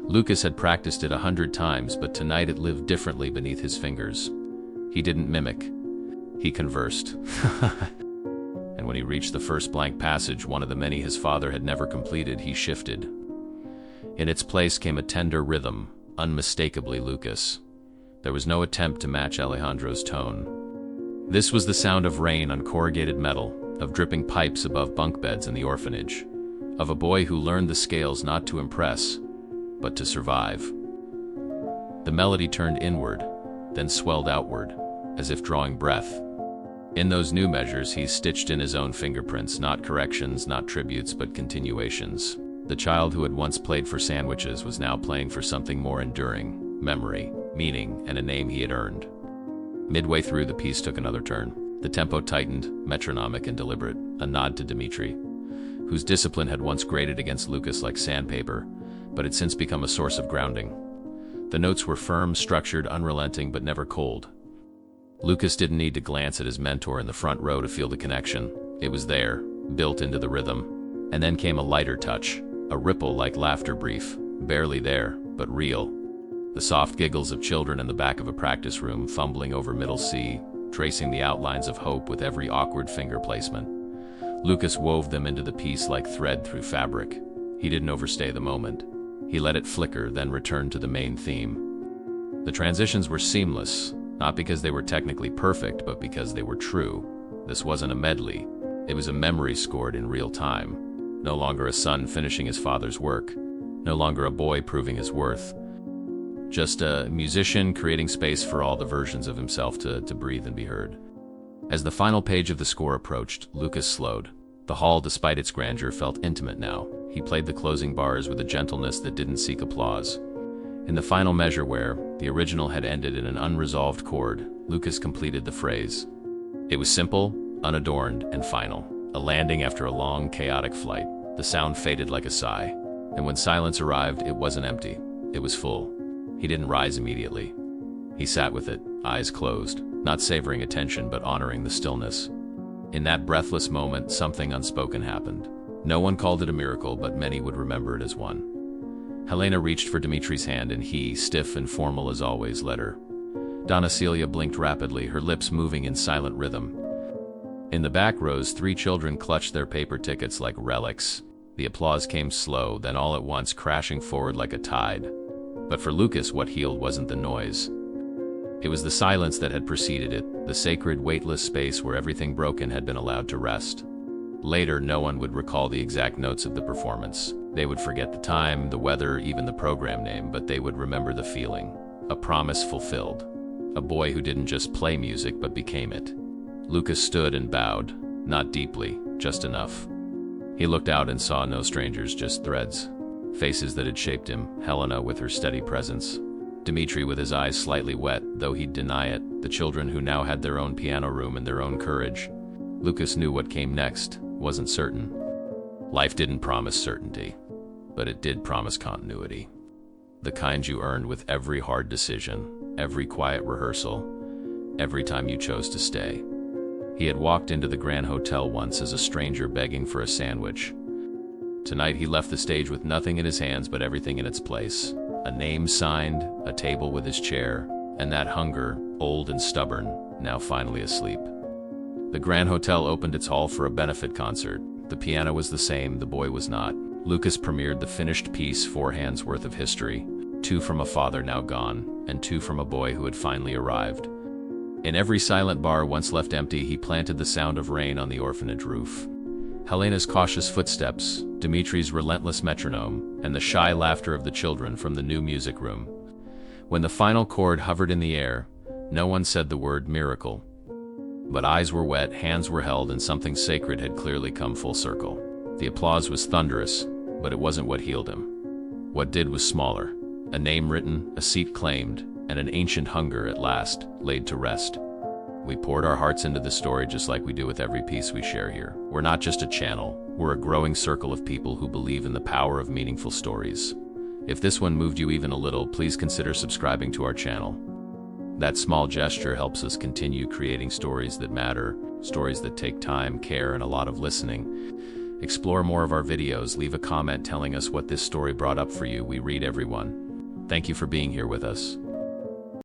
Lucas had practiced it 100 times, but tonight it lived differently beneath his fingers. He didn't mimic. He conversed. And when he reached the first blank passage, one of the many his father had never completed, he shifted. In its place came a tender rhythm, unmistakably Lucas. There was no attempt to match Alejandro's tone. This was the sound of rain on corrugated metal, of dripping pipes above bunk beds in the orphanage, of a boy who learned the scales not to impress, but to survive. The melody turned inward, then swelled outward, as if drawing breath. In those new measures, he stitched in his own fingerprints, not corrections, not tributes, but continuations. The child who had once played for sandwiches was now playing for something more enduring, memory, meaning, and a name he had earned. Midway through, the piece took another turn. The tempo tightened, metronomic and deliberate, a nod to Dimitri, whose discipline had once grated against Lucas like sandpaper, but had since become a source of grounding. The notes were firm, structured, unrelenting, but never cold. Lucas didn't need to glance at his mentor in the front row to feel the connection. It was there, built into the rhythm. And then came a lighter touch, a ripple like laughter, brief, barely there, but real. The soft giggles of children in the back of a practice room, fumbling over middle C, tracing the outlines of hope with every awkward finger placement. Lucas wove them into the piece like thread through fabric. He didn't overstay the moment. He let it flicker, then returned to the main theme. The transitions were seamless, not because they were technically perfect, but because they were true. This wasn't a medley. It was a memory scored in real time. No longer a son finishing his father's work. No longer a boy proving his worth. Just a musician creating space for all the versions of himself to breathe and be heard. As the final page of the score approached, Lucas slowed. The hall, despite its grandeur, felt intimate now. He played the closing bars with a gentleness that didn't seek applause. In the final measure where the original had ended in an unresolved chord, Lucas completed the phrase. It was simple, unadorned, and final. A landing after a long, chaotic flight. The sound faded like a sigh. And when silence arrived, it wasn't empty. It was full. He didn't rise immediately. He sat with it, eyes closed, not savoring attention but honoring the stillness. In that breathless moment, something unspoken happened. No one called it a miracle, but many would remember it as one. Helena reached for Dimitri's hand, and he, stiff and formal as always, led her. Donna Celia blinked rapidly, her lips moving in silent rhythm. In the back rows, 3 children clutched their paper tickets like relics. The applause came slow, then all at once crashing forward like a tide. But for Lucas, what healed wasn't the noise. It was the silence that had preceded it, the sacred, weightless space where everything broken had been allowed to rest. Later, no one would recall the exact notes of the performance. They would forget the time, the weather, even the program name, but they would remember the feeling. A promise fulfilled. A boy who didn't just play music, but became it. Lucas stood and bowed, not deeply, just enough. He looked out and saw no strangers, just threads. Faces that had shaped him, Helena with her steady presence, Dimitri with his eyes slightly wet, though he'd deny it, the children who now had their own piano room and their own courage. Lucas knew what came next, wasn't certain. Life didn't promise certainty, but it did promise continuity. The kind you earned with every hard decision, every quiet rehearsal, every time you chose to stay. He had walked into the Grand Hotel once as a stranger begging for a sandwich. Tonight he left the stage with nothing in his hands but everything in its place. A name signed, a table with his chair, and that hunger, old and stubborn, now finally asleep. The Grand Hotel opened its hall for a benefit concert. The piano was the same, the boy was not. Lucas premiered the finished piece, 4 hands worth of history, 2 from a father now gone, and 2 from a boy who had finally arrived. In every silent bar once left empty, he planted the sound of rain on the orphanage roof. Helena's cautious footsteps, Dimitri's relentless metronome, and the shy laughter of the children from the new music room. When the final chord hovered in the air, no one said the word miracle. But eyes were wet, hands were held, and something sacred had clearly come full circle. The applause was thunderous, but it wasn't what healed him. What did was smaller. A name written, a seat claimed, and an ancient hunger at last laid to rest. We poured our hearts into this story just like we do with every piece we share here. We're not just a channel, we're a growing circle of people who believe in the power of meaningful stories. If this one moved you even a little, please consider subscribing to our channel. That small gesture helps us continue creating stories that matter, stories that take time, care, and a lot of listening. Explore more of our videos, leave a comment telling us what this story brought up for you. We read everyone. Thank you for being here with us.